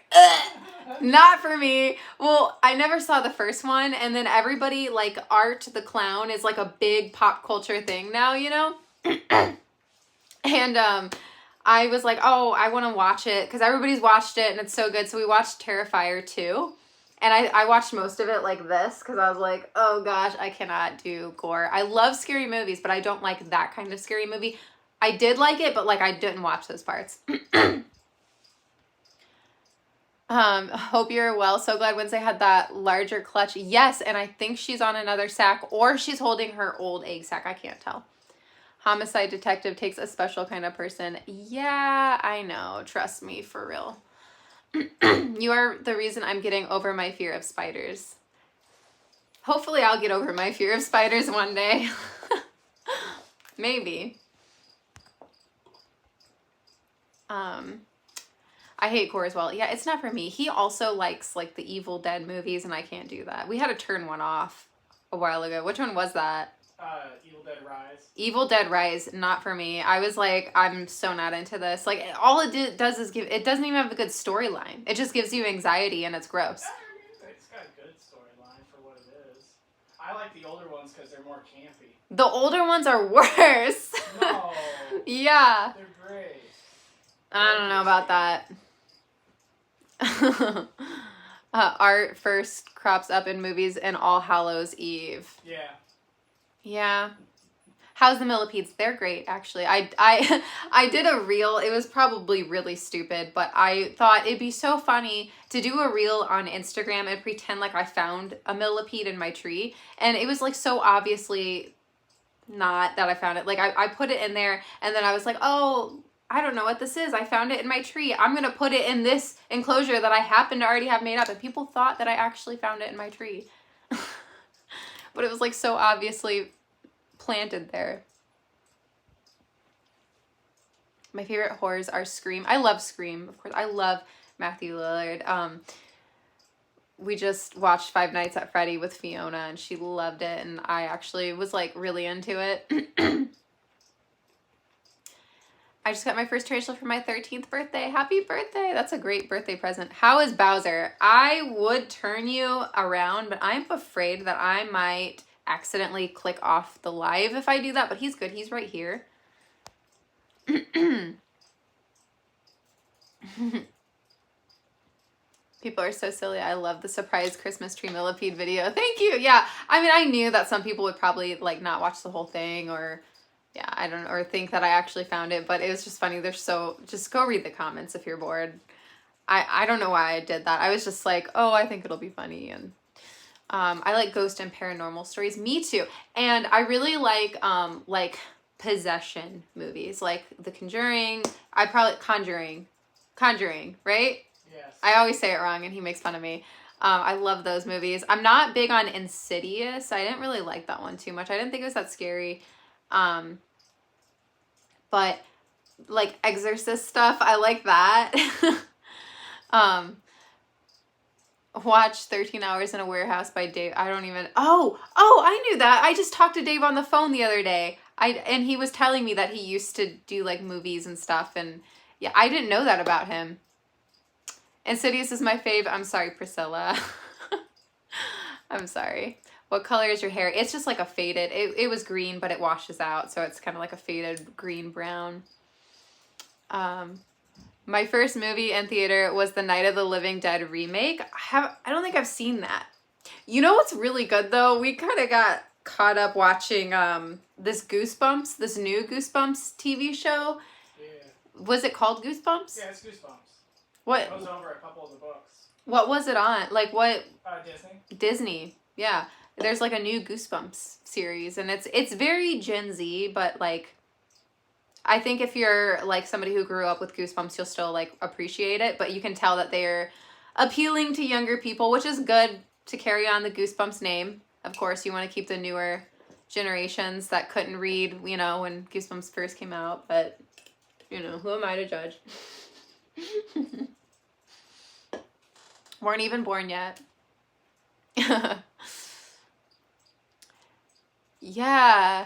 Not for me. Well, I never saw the first one. And then everybody, like, Art the Clown is like a big pop culture thing now, you know? And I was like, oh, I want to watch it because everybody's watched it and it's so good. So we watched Terrifier 2. And I watched most of it like this because I was like, oh gosh, I cannot do gore. I love scary movies, but I don't like that kind of scary movie. I did like it, but like I didn't watch those parts. Hope you're well. So glad Wednesday had that larger clutch. Yes, and I think she's on another sack or she's holding her old egg sack. I can't tell. Homicide detective takes a special kind of person. Yeah, I know. Trust me, for real. You are the reason I'm getting over my fear of spiders. Hopefully I'll get over my fear of spiders one day. Maybe. I hate gore as well. Yeah, it's not for me. He also likes like the Evil Dead movies and I can't do that. We had to turn one off a while ago. Which one was that? Evil Dead Rise. Evil Dead Rise, not for me. I was like, I'm so not into this. Like, all it does is it doesn't even have a good storyline. It just gives you anxiety and it's gross. It's got a good storyline for what it is. I like the older ones because they're more campy. The older ones are worse. No. Yeah. They're great. I don't know about that. Art first crops up in movies and All Hallows Eve. Yeah. Yeah. How's the Millipedes? They're great, actually. I did a reel. It was probably really stupid, but I thought it'd be so funny to do a reel on Instagram and pretend like I found a millipede in my tree. And it was like so obviously not that I found it. Like I put it in there and then I was like, oh, I don't know what this is. I found it in my tree. I'm going to put it in this enclosure that I happen to already have made up. And people thought that I actually found it in my tree. But it was like so obviously planted there. My favorite horrors are Scream. I love Scream, of course. I love Matthew Lillard. We just watched Five Nights at Freddy with Fiona and she loved it. And I actually was like really into it. I just got my first tarantula for my 13th birthday. Happy birthday. That's a great birthday present. How is Bowser? I would turn you around, but I'm afraid that I might accidentally click off the live if I do that, but he's good. He's right here. People are so silly. I love the surprise Christmas tree millipede video. Thank you. Yeah. I mean, I knew that some people would probably like not watch the whole thing or yeah, I don't know, or think that I actually found it, but it was just funny. Just go read the comments if you're bored. I don't know why I did that. I was just like, oh, I think it'll be funny. And I like ghost and paranormal stories. Me too. And I really like possession movies, like The Conjuring. Conjuring, right? Yes. I always say it wrong and he makes fun of me. I love those movies. I'm not big on Insidious. I didn't really like that one too much. I didn't think it was that scary. But like Exorcist stuff, I like that. Watch 13 Hours in a Warehouse by Dave. I knew that. I just talked to Dave on the phone the other day. And he was telling me that he used to do like movies and stuff. And yeah, I didn't know that about him. Insidious is my fave. I'm sorry, Priscilla. I'm sorry. What color is your hair? It's just like a faded, it was green, but it washes out. So it's kind of like a faded green brown. My first movie in theater was the Night of the Living Dead remake. I don't think I've seen that. You know what's really good though? We kind of got caught up watching this new Goosebumps TV show. Yeah. Was it called Goosebumps? Yeah, it's Goosebumps. What? It goes over a couple of the books. What was it on? Like what? Disney. Disney, yeah. There's like a new Goosebumps series and it's very Gen Z, but like I think if you're like somebody who grew up with Goosebumps, you'll still like appreciate it, but you can tell that they're appealing to younger people, which is good to carry on the Goosebumps name. Of course, you want to keep the newer generations that couldn't read, you know, when Goosebumps first came out, but, you know, who am I to judge? Weren't even born yet. Yeah.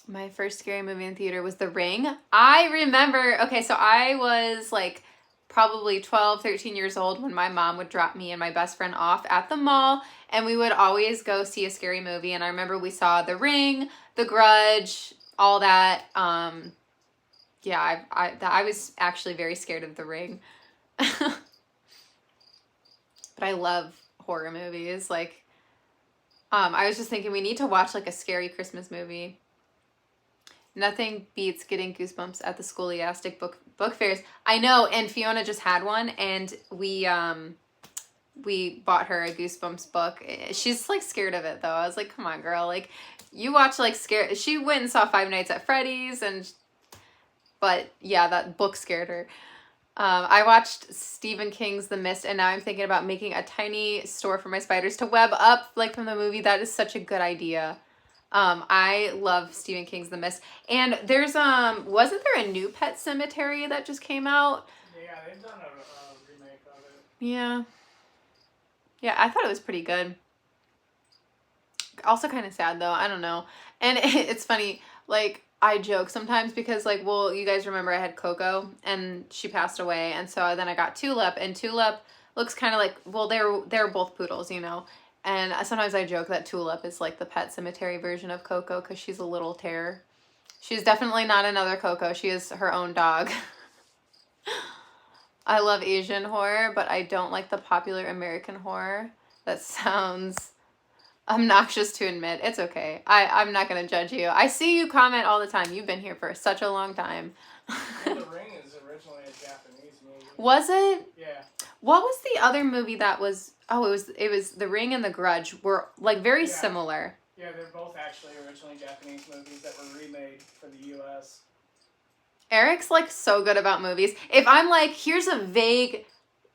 My first scary movie in theater was The Ring. I remember, okay, so I was like probably 12, 13 years old when my mom would drop me and my best friend off at the mall, and we would always go see a scary movie. And I remember we saw The Ring, The Grudge, all that. Yeah, I was actually very scared of The Ring. But I love horror movies. Like, I was just thinking we need to watch like a scary Christmas movie. Nothing beats getting goosebumps at the Scholastic book fairs. I know, and Fiona just had one, and we bought her a Goosebumps book. She's like scared of it though. I was like, come on, girl, like you watch like scare. She went and saw Five Nights at Freddy's, but yeah, that book scared her. I watched Stephen King's The Mist, and now I'm thinking about making a tiny store for my spiders to web up like from the movie. That is such a good idea. I love Stephen King's The Mist. And there's, wasn't there a new Pet Cemetery that just came out? Yeah, they've done a remake of it. Yeah. Yeah, I thought it was pretty good. Also kind of sad though, I don't know. And it's funny, like, I joke sometimes because, like, well, you guys remember I had Coco and she passed away. And so then I got Tulip, and Tulip looks kind of like, well, they're both poodles, you know. And sometimes I joke that Tulip is like the Pet Cemetery version of Coco because she's a little terror. She's definitely not another Coco. She is her own dog. I love Asian horror, but I don't like the popular American horror. That sounds obnoxious to admit. It's okay. I'm not going to judge you. I see you comment all the time. You've been here for such a long time. And The Ring is originally a Japanese movie. Was it? Yeah. What was the other movie that was... Oh, it was The Ring and The Grudge were like very similar. Yeah, they're both actually originally Japanese movies that were remade for the U.S. Eric's like so good about movies. If I'm like, here's a vague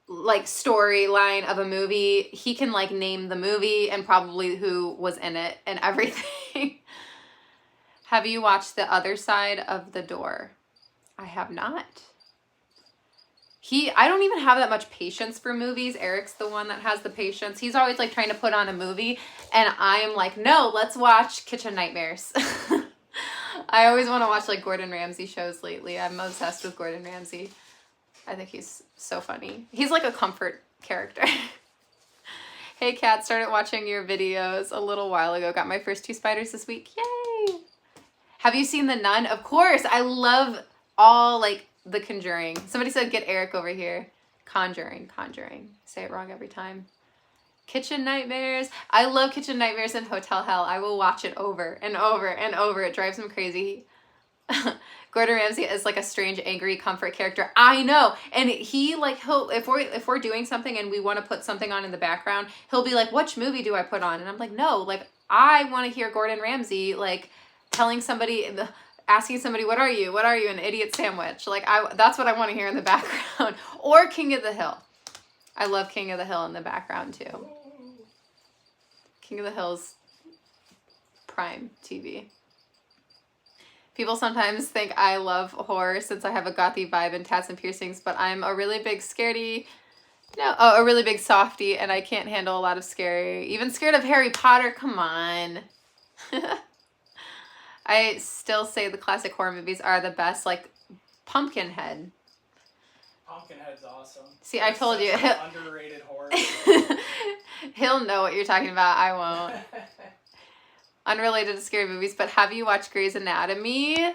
like storyline of a movie, he can like name the movie and probably who was in it and everything. Have you watched The Other Side of the Door? I have not. I don't even have that much patience for movies. Eric's the one that has the patience. He's always like trying to put on a movie, and I am like, no, let's watch Kitchen Nightmares. I always want to watch like Gordon Ramsay shows lately. I'm obsessed with Gordon Ramsay. I think he's so funny. He's like a comfort character. Hey, Kat, started watching your videos a little while ago. Got my first 2 spiders this week. Yay! Have you seen The Nun? Of course. I love all like The Conjuring. Somebody said get Eric over here. Conjuring. Say it wrong every time. Kitchen Nightmares. I love Kitchen Nightmares and Hotel Hell. I will watch it over and over and over. It drives him crazy. Gordon Ramsay is like a strange, angry comfort character. I know. And he like, if we're doing something and we want to put something on in the background, he'll be like, which movie do I put on? And I'm like, no, like I want to hear Gordon Ramsay like telling somebody, asking somebody, what are you? An idiot sandwich. Like that's what I want to hear in the background. Or King of the Hill. I love King of the Hill in the background too. King of the Hill's prime TV. People sometimes think I love horror since I have a gothy vibe and tats and piercings, but I'm a really big a really big softie, and I can't handle a lot of scary. Even scared of Harry Potter, come on. I still say the classic horror movies are the best, like Pumpkinhead. Pumpkinhead's awesome. See, I told you. Underrated horror. He'll know what you're talking about. I won't. Unrelated to scary movies, but have you watched Grey's Anatomy?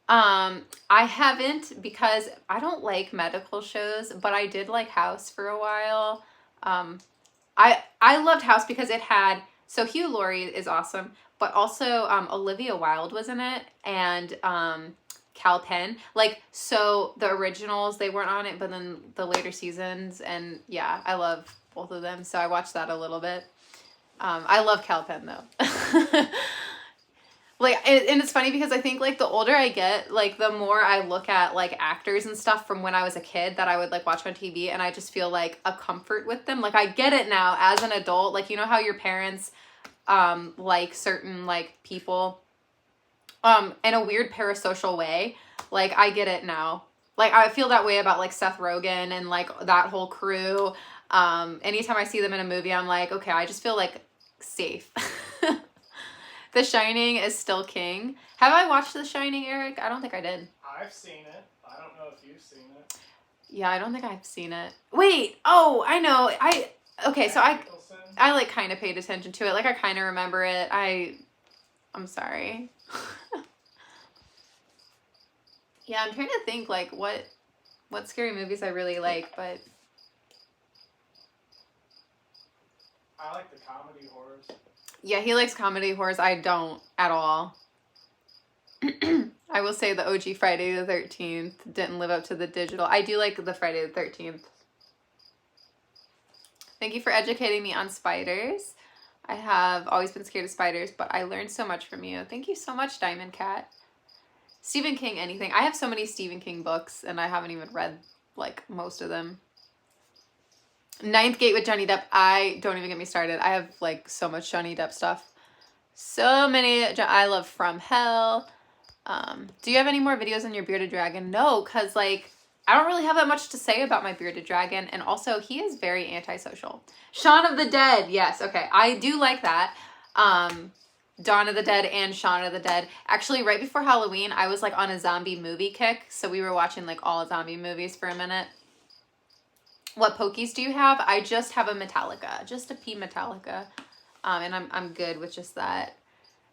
I haven't because I don't like medical shows, but I did like House for a while. I loved House because it had, so Hugh Laurie is awesome, but also Olivia Wilde was in it, and Cal Penn. Like, so the originals, they weren't on it, but then the later seasons, and yeah, I love both of them, so I watched that a little bit. I love Cal Penn though. Like, and it's funny because I think like the older I get, like the more I look at like actors and stuff from when I was a kid that I would like watch on TV, and I just feel like a comfort with them. Like I get it now as an adult, like you know how your parents like certain like people in a weird parasocial way. Like I get it now. Like I feel that way about like Seth Rogen and like that whole crew. Anytime I see them in a movie, I'm like, okay, I just feel like safe. The Shining is still king. Have I watched The Shining, Eric? I don't think I did. I've seen it. I don't know if you've seen it. Yeah, I don't think I've seen it. Wait, oh, I know. Okay, so I like kind of paid attention to it. Like I kind of remember it. I'm sorry. Yeah, I'm trying to think like what scary movies I really like, but I like the comedy horrors. yeah, he likes comedy horrors. I don't at all. I will say the OG Friday the 13th didn't live up to the digital. I do like the Friday the 13th. Thank you for educating me on spiders. I have always been scared of spiders, but I learned so much from you. Thank you so much, Diamond Cat. Stephen King, anything. I have so many Stephen King books, and I haven't even read, like, most of them. Ninth Gate with Johnny Depp. Don't even get me started. I have, like, so much Johnny Depp stuff. So many. I love From Hell. Do you have any more videos on your bearded dragon? No, because, like, I don't really have that much to say about my bearded dragon, and also, he is very antisocial. Shaun of the Dead. Yes, okay. I do like that. Dawn of the Dead and Shaun of the Dead. Actually, right before Halloween, I was like on a zombie movie kick. So we were watching like all zombie movies for a minute. What pokies do you have? I just have a Metallica. Just a P Metallica. And I'm good with just that.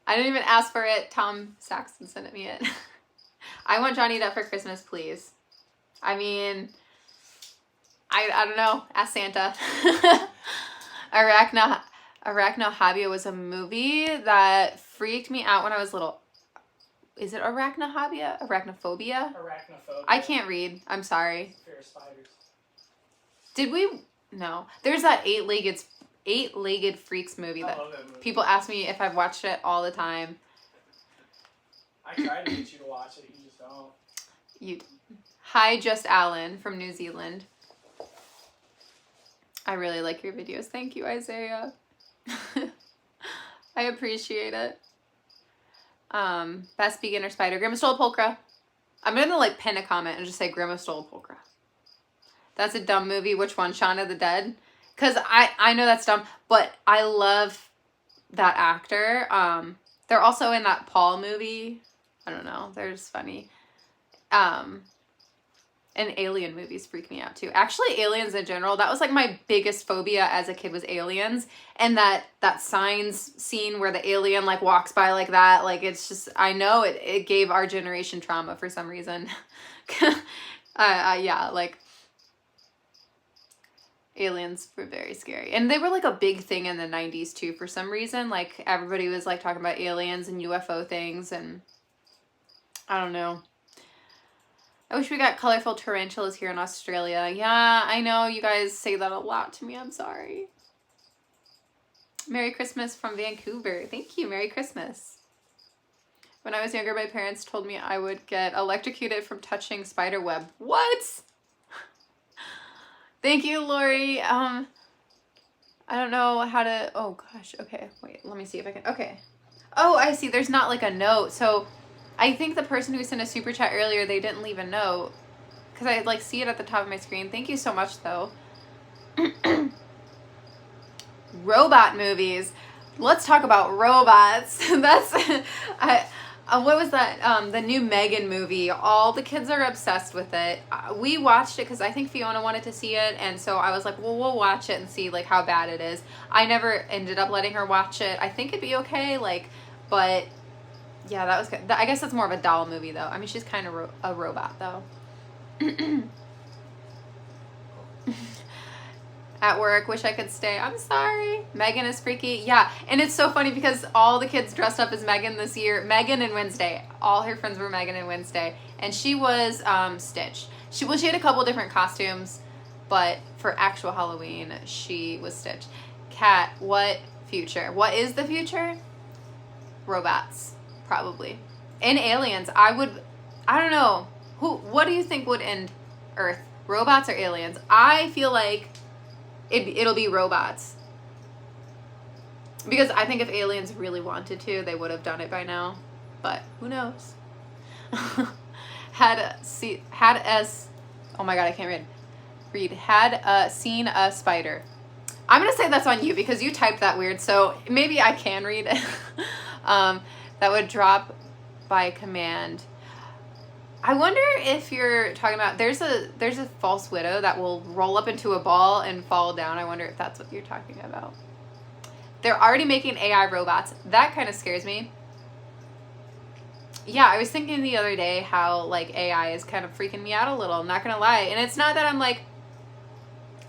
I didn't even ask for it. Tom Saxton sent me it. I want Johnny Depp for Christmas, please. I mean, I don't know. Ask Santa. Arachnophobia was a movie that freaked me out when I was little. Is it arachnophobia? Arachnophobia? Arachnophobia. I can't read. I'm sorry. Fear of spiders. Did we? No. There's that eight-legged freaks movie that, love that movie. People ask me if I've watched it all the time. I tried to get you to watch it. You just don't. Hi, Just Alan from New Zealand. I really like your videos. Thank you, Isaiah. I appreciate it. Best beginner spider. Grandma stole a pulcra. I'm gonna like pin a comment and just say Grandma stole a pulcra. That's a dumb movie. Which one? Shaun of the Dead? Because I know that's dumb, but I love that actor. They're also in that Paul movie. I don't know. They're just funny. And alien movies freak me out too. Actually, aliens in general, that was like my biggest phobia as a kid was aliens. And that Signs scene where the alien like walks by like that, like it's just, I know it gave our generation trauma for some reason. Yeah, like aliens were very scary. And they were like a big thing in the 90s too for some reason. Like everybody was like talking about aliens and UFO things, and I don't know. I wish we got colorful tarantulas here in Australia. Yeah, I know you guys say that a lot to me. I'm sorry. Merry Christmas from Vancouver. Thank you. Merry Christmas. When I was younger, my parents told me I would get electrocuted from touching spider web. What? Thank you, Lori. I don't know how to... Oh, gosh. Okay. Wait, let me see if I can... Okay. Oh, I see. There's not like a note. So... I think the person who sent a super chat earlier, they didn't leave a note. Because I like see it at the top of my screen. Thank you so much though. Robot movies. Let's talk about robots. That's what was that? The new Megan movie. All the kids are obsessed with it. We watched it because I think Fiona wanted to see it, and so I was like, well, we'll watch it and see like how bad it is. I never ended up letting her watch it. I think it'd be okay, like, but yeah, that was good. I guess that's more of a doll movie though. I mean, she's kind of a robot though. At work, wish I could stay. I'm sorry. Megan is freaky. Yeah, and it's so funny because all the kids dressed up as Megan this year. Megan and Wednesday. All her friends were Megan and Wednesday. And she was Stitch. She had a couple different costumes, but for actual Halloween, she was Stitch. Kat, what future? What is the future? Robots, probably. And aliens. I don't know. What do you think would end Earth? Robots or aliens? I feel like it'll be robots. Because I think if aliens really wanted to, they would have done it by now. But who knows? Had oh my god, I can't read. Had seen a spider. I'm gonna say that's on you because you typed that weird, so maybe I can read it. That would drop by command. I wonder if you're talking about there's a false widow that will roll up into a ball and fall down. I wonder if that's what you're talking about. They're already making AI robots. That kind of scares me. Yeah, I was thinking the other day how like AI is kind of freaking me out a little. I'm not gonna lie, and it's not that I'm like.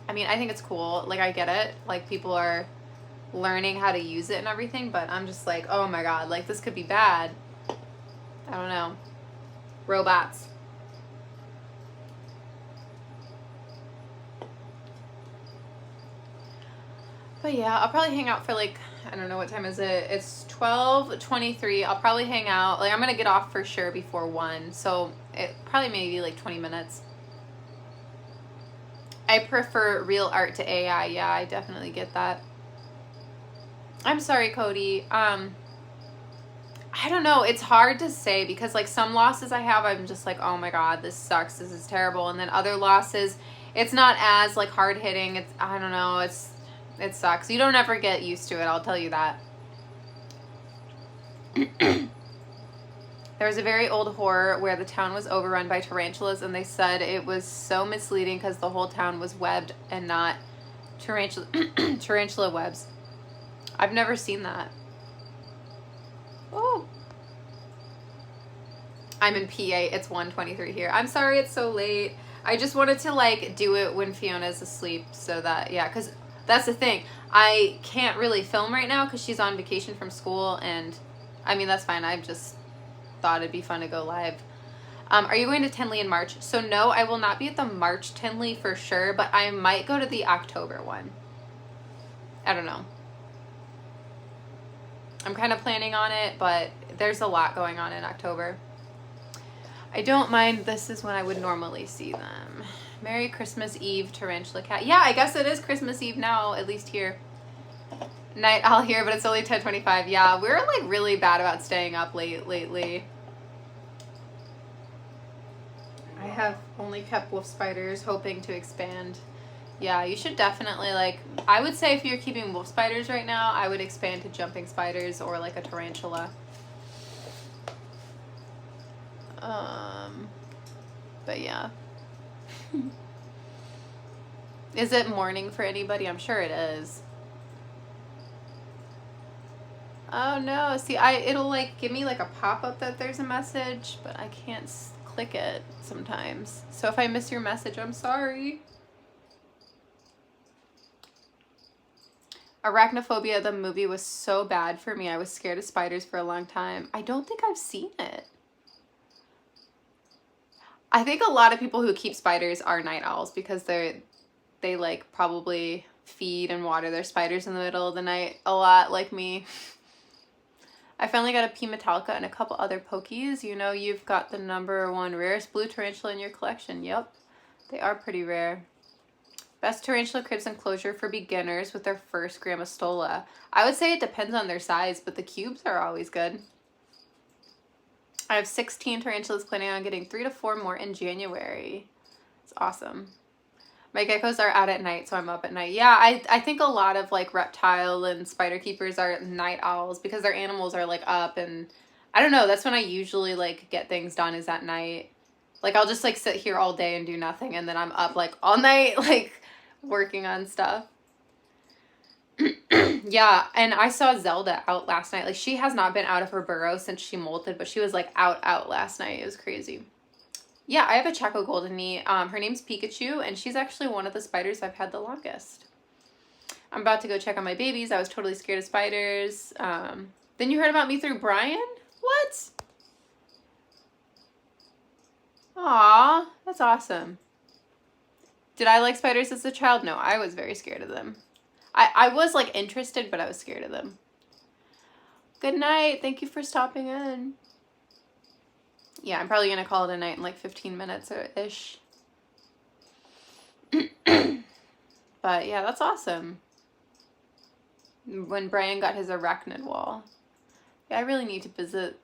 I mean, I think it's cool. Like, I get it. Like, people are learning how to use it and everything, but I'm just like, oh my god, like, this could be bad. I don't know. Robots. But yeah, I'll probably hang out for like, I don't know, what time is it? It's 12:23. I'll probably hang out. Like, I'm gonna get off for sure before 1, so it probably maybe like 20 minutes. I prefer real art to AI. Yeah, I definitely get that. I'm sorry, Cody. I don't know. It's hard to say because like some losses I have, I'm just like, oh my god, this sucks. This is terrible. And then other losses, it's not as like hard hitting. It's, I don't know. It sucks. You don't ever get used to it. I'll tell you that. There was a very old horror where the town was overrun by tarantulas, and they said it was so misleading because the whole town was webbed and not tarantula webs. I've never seen that. Oh. I'm in PA. It's 1:23 here. I'm sorry it's so late. I just wanted to like do it when Fiona's asleep so that, yeah, because that's the thing. I can't really film right now because she's on vacation from school, and I mean, that's fine. I just thought it'd be fun to go live. Are you going to Tinley in March? So no, I will not be at the March Tinley for sure, but I might go to the October one. I don't know. I'm kind of planning on it, but there's a lot going on in October. I don't mind. This is when I would normally see them. Merry Christmas Eve, Tarantula Kat. Yeah, I guess it is Christmas Eve now, at least here. Night owl here, but it's only 10:25. Yeah, we're like really bad about staying up late lately. I have only kept wolf spiders, hoping to expand. Yeah, you should definitely like, I would say if you're keeping wolf spiders right now, I would expand to jumping spiders or like a tarantula. But yeah. Is it morning for anybody? I'm sure it is. Oh no, see, it'll like give me like a pop-up that there's a message, but I can't click it sometimes. So if I miss your message, I'm sorry. Arachnophobia, the movie, was so bad for me. I was scared of spiders for a long time. I don't think I've seen it. I think a lot of people who keep spiders are night owls because they like probably feed and water their spiders in the middle of the night a lot, like me. I finally got a P Metallica and a couple other pokies. You know, you've got the #1 rarest blue tarantula in your collection. Yep, they are pretty rare. Best tarantula cribs enclosure for beginners with their first Grammostola. I would say it depends on their size, but the cubes are always good. I have 16 tarantulas, planning on getting 3 to 4 more in January. It's awesome. My geckos are out at night, so I'm up at night. Yeah, I think a lot of like reptile and spider keepers are night owls because their animals are like up, and I don't know, that's when I usually like get things done, is at night. Like I'll just like sit here all day and do nothing, and then I'm up like all night like working on stuff. Yeah, and I saw Zelda out last night. Like she has not been out of her burrow since she molted, but she was like out last night. It was crazy. Yeah, I have a Chaco Golden Knee. Her name's Pikachu, and she's actually one of the spiders I've had the longest. I'm about to go check on my babies. I was totally scared of spiders. Then you heard about me through Brian? What? Aw, that's awesome. Did I like spiders as a child? No, I was very scared of them. I was like interested, but I was scared of them. Good night. Thank you for stopping in. Yeah, I'm probably going to call it a night in like 15 minutes-ish. But yeah, that's awesome. when Brian got his arachnid wall. Yeah, I really need to visit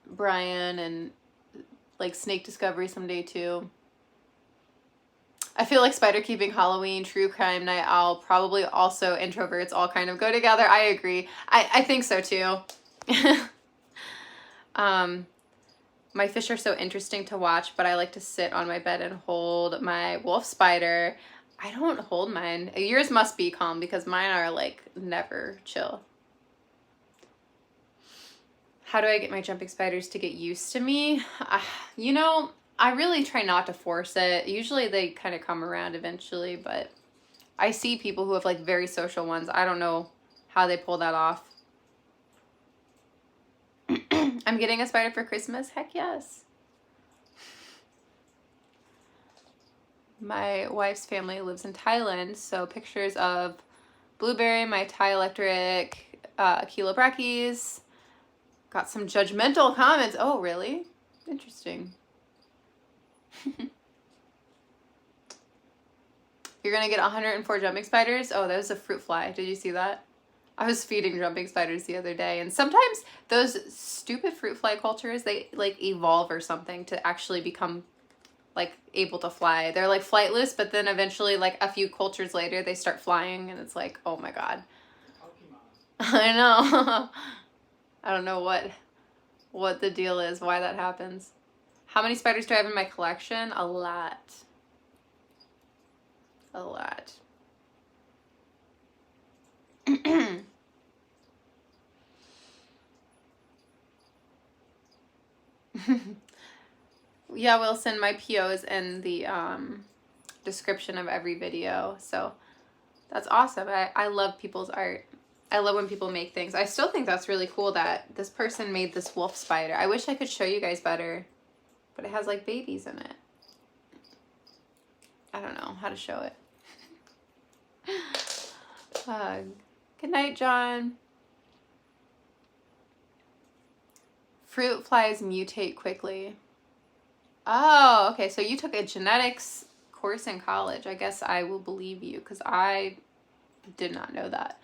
Brian and like snake discovery someday too. I feel like spider keeping, Halloween, true crime, night owl, probably also introverts all kind of go together. I agree. I think so too. My fish are so interesting to watch, but I like to sit on my bed and hold my wolf spider. I don't hold mine. Yours must be calm because mine are like never chill. How do I get my jumping spiders to get used to me? You know, I really try not to force it. Usually they kind of come around eventually, but I see people who have like very social ones. I don't know how they pull that off. I'm getting a spider for Christmas. Heck yes. My wife's family lives in Thailand, so pictures of Blueberry, my Thai electric, Kilo Brackies. Got some judgmental comments. Oh, really? Interesting. You're gonna get 104 jumping spiders? Oh, that was a fruit fly. Did you see that? I was feeding jumping spiders the other day, and sometimes those stupid fruit fly cultures, they like evolve or something to actually become like able to fly. They're like flightless, but then eventually like a few cultures later they start flying, and it's like, oh my god. Pokemon. I know. I don't know what the deal is, why that happens. How many spiders do I have in my collection? A lot. A lot. Yeah, Wilson, my PO is in the description of every video, so that's awesome. I love people's art. I love when people make things. I still think that's really cool that this person made this wolf spider. I wish I could show you guys better, but it has like babies in it. I don't know how to show it. Good night, John. Fruit flies mutate quickly. Oh, okay. So you took a genetics course in college. I guess I will believe you because I did not know that.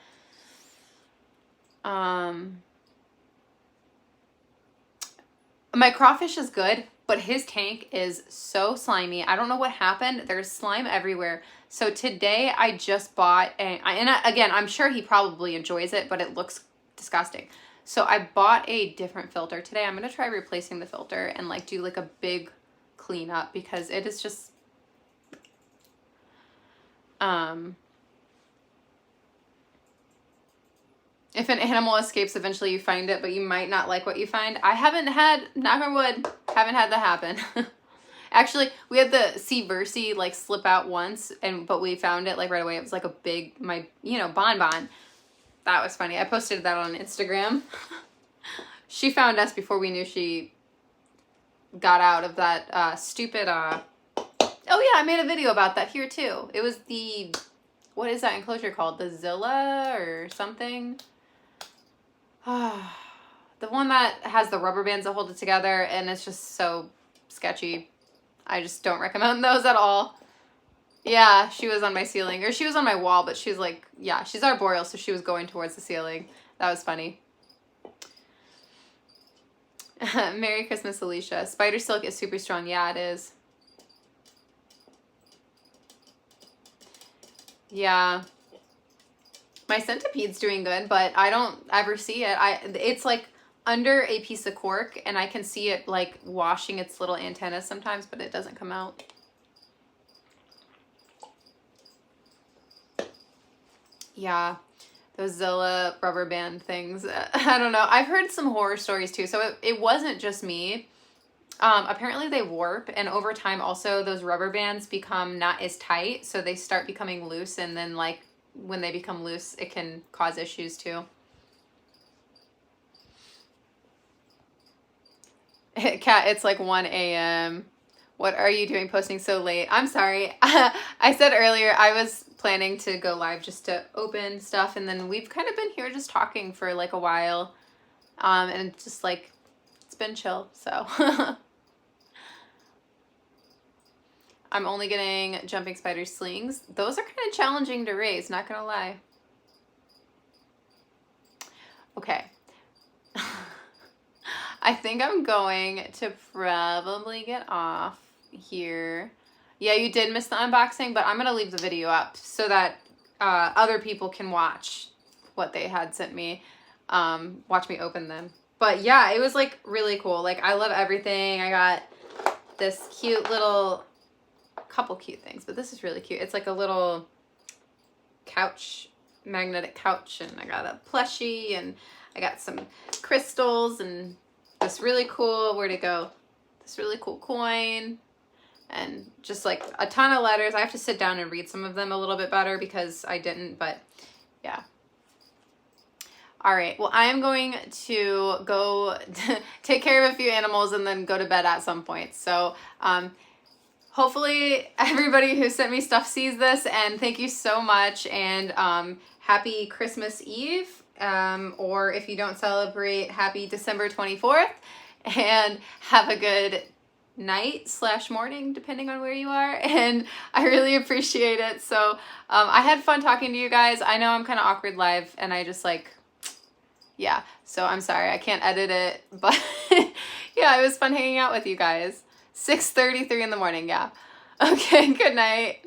My crawfish is good, but his tank is so slimy. I don't know what happened. There's slime everywhere. So today I just bought again, I'm sure he probably enjoys it, but it looks disgusting. So I bought a different filter today. I'm going to try replacing the filter and like do like a big cleanup because it is just if an animal escapes, eventually you find it, but you might not like what you find. I haven't had, knock on wood, haven't had that happen. Actually, we had the Sea Versi like slip out once, but we found it like right away. It was like a big, bonbon. That was funny. I posted that on Instagram. She found us before we knew she got out of that stupid, oh yeah, I made a video about that here too. It was the, what is that enclosure called? The Zilla or something? The one that has the rubber bands that hold it together, and it's just so sketchy. I just don't recommend those at all. Yeah, she was on my ceiling, or she was on my wall, but she was like, yeah, she's arboreal, so she was going towards the ceiling. That was funny. Merry Christmas, Alicia. Spider silk is super strong. Yeah, it is. Yeah. My centipede's doing good, but I don't ever see it. It's like under a piece of cork, and I can see it like washing its little antennas sometimes, but it doesn't come out. Yeah, those Zilla rubber band things. I don't know. I've heard some horror stories too, so it wasn't just me. Apparently they warp, and over time also those rubber bands become not as tight, so they start becoming loose, and then like when they become loose, it can cause issues too. Kat, it's like 1 a.m. What are you doing posting so late? I'm sorry. I said earlier I was planning to go live just to open stuff, and then we've kind of been here just talking for like a while. And it's just like, it's been chill, so. I'm only getting jumping spider slings. Those are kind of challenging to raise, not gonna lie. Okay. I think I'm going to probably get off here. Yeah, you did miss the unboxing, but I'm going to leave the video up so that other people can watch what they had sent me. Watch me open them. But yeah, it was like really cool. Like I love everything. I got this cute little, couple cute things, but this is really cute. It's like a little couch, magnetic couch, and I got a plushie, and I got some crystals, and this really cool, where'd it go? This really cool coin, and just like a ton of letters. I have to sit down and read some of them a little bit better because I didn't, but yeah. All right, well, I am going to go take care of a few animals and then go to bed at some point. So hopefully everybody who sent me stuff sees this, and thank you so much, and happy Christmas Eve, or if you don't celebrate, happy December 24th, and have a good night / morning, depending on where you are, and I really appreciate it. So I had fun talking to you guys. I know I'm kind of awkward live, and I just like, yeah, so I'm sorry I can't edit it, but yeah, it was fun hanging out with you guys. 6:33 in the morning, yeah. Okay, good night.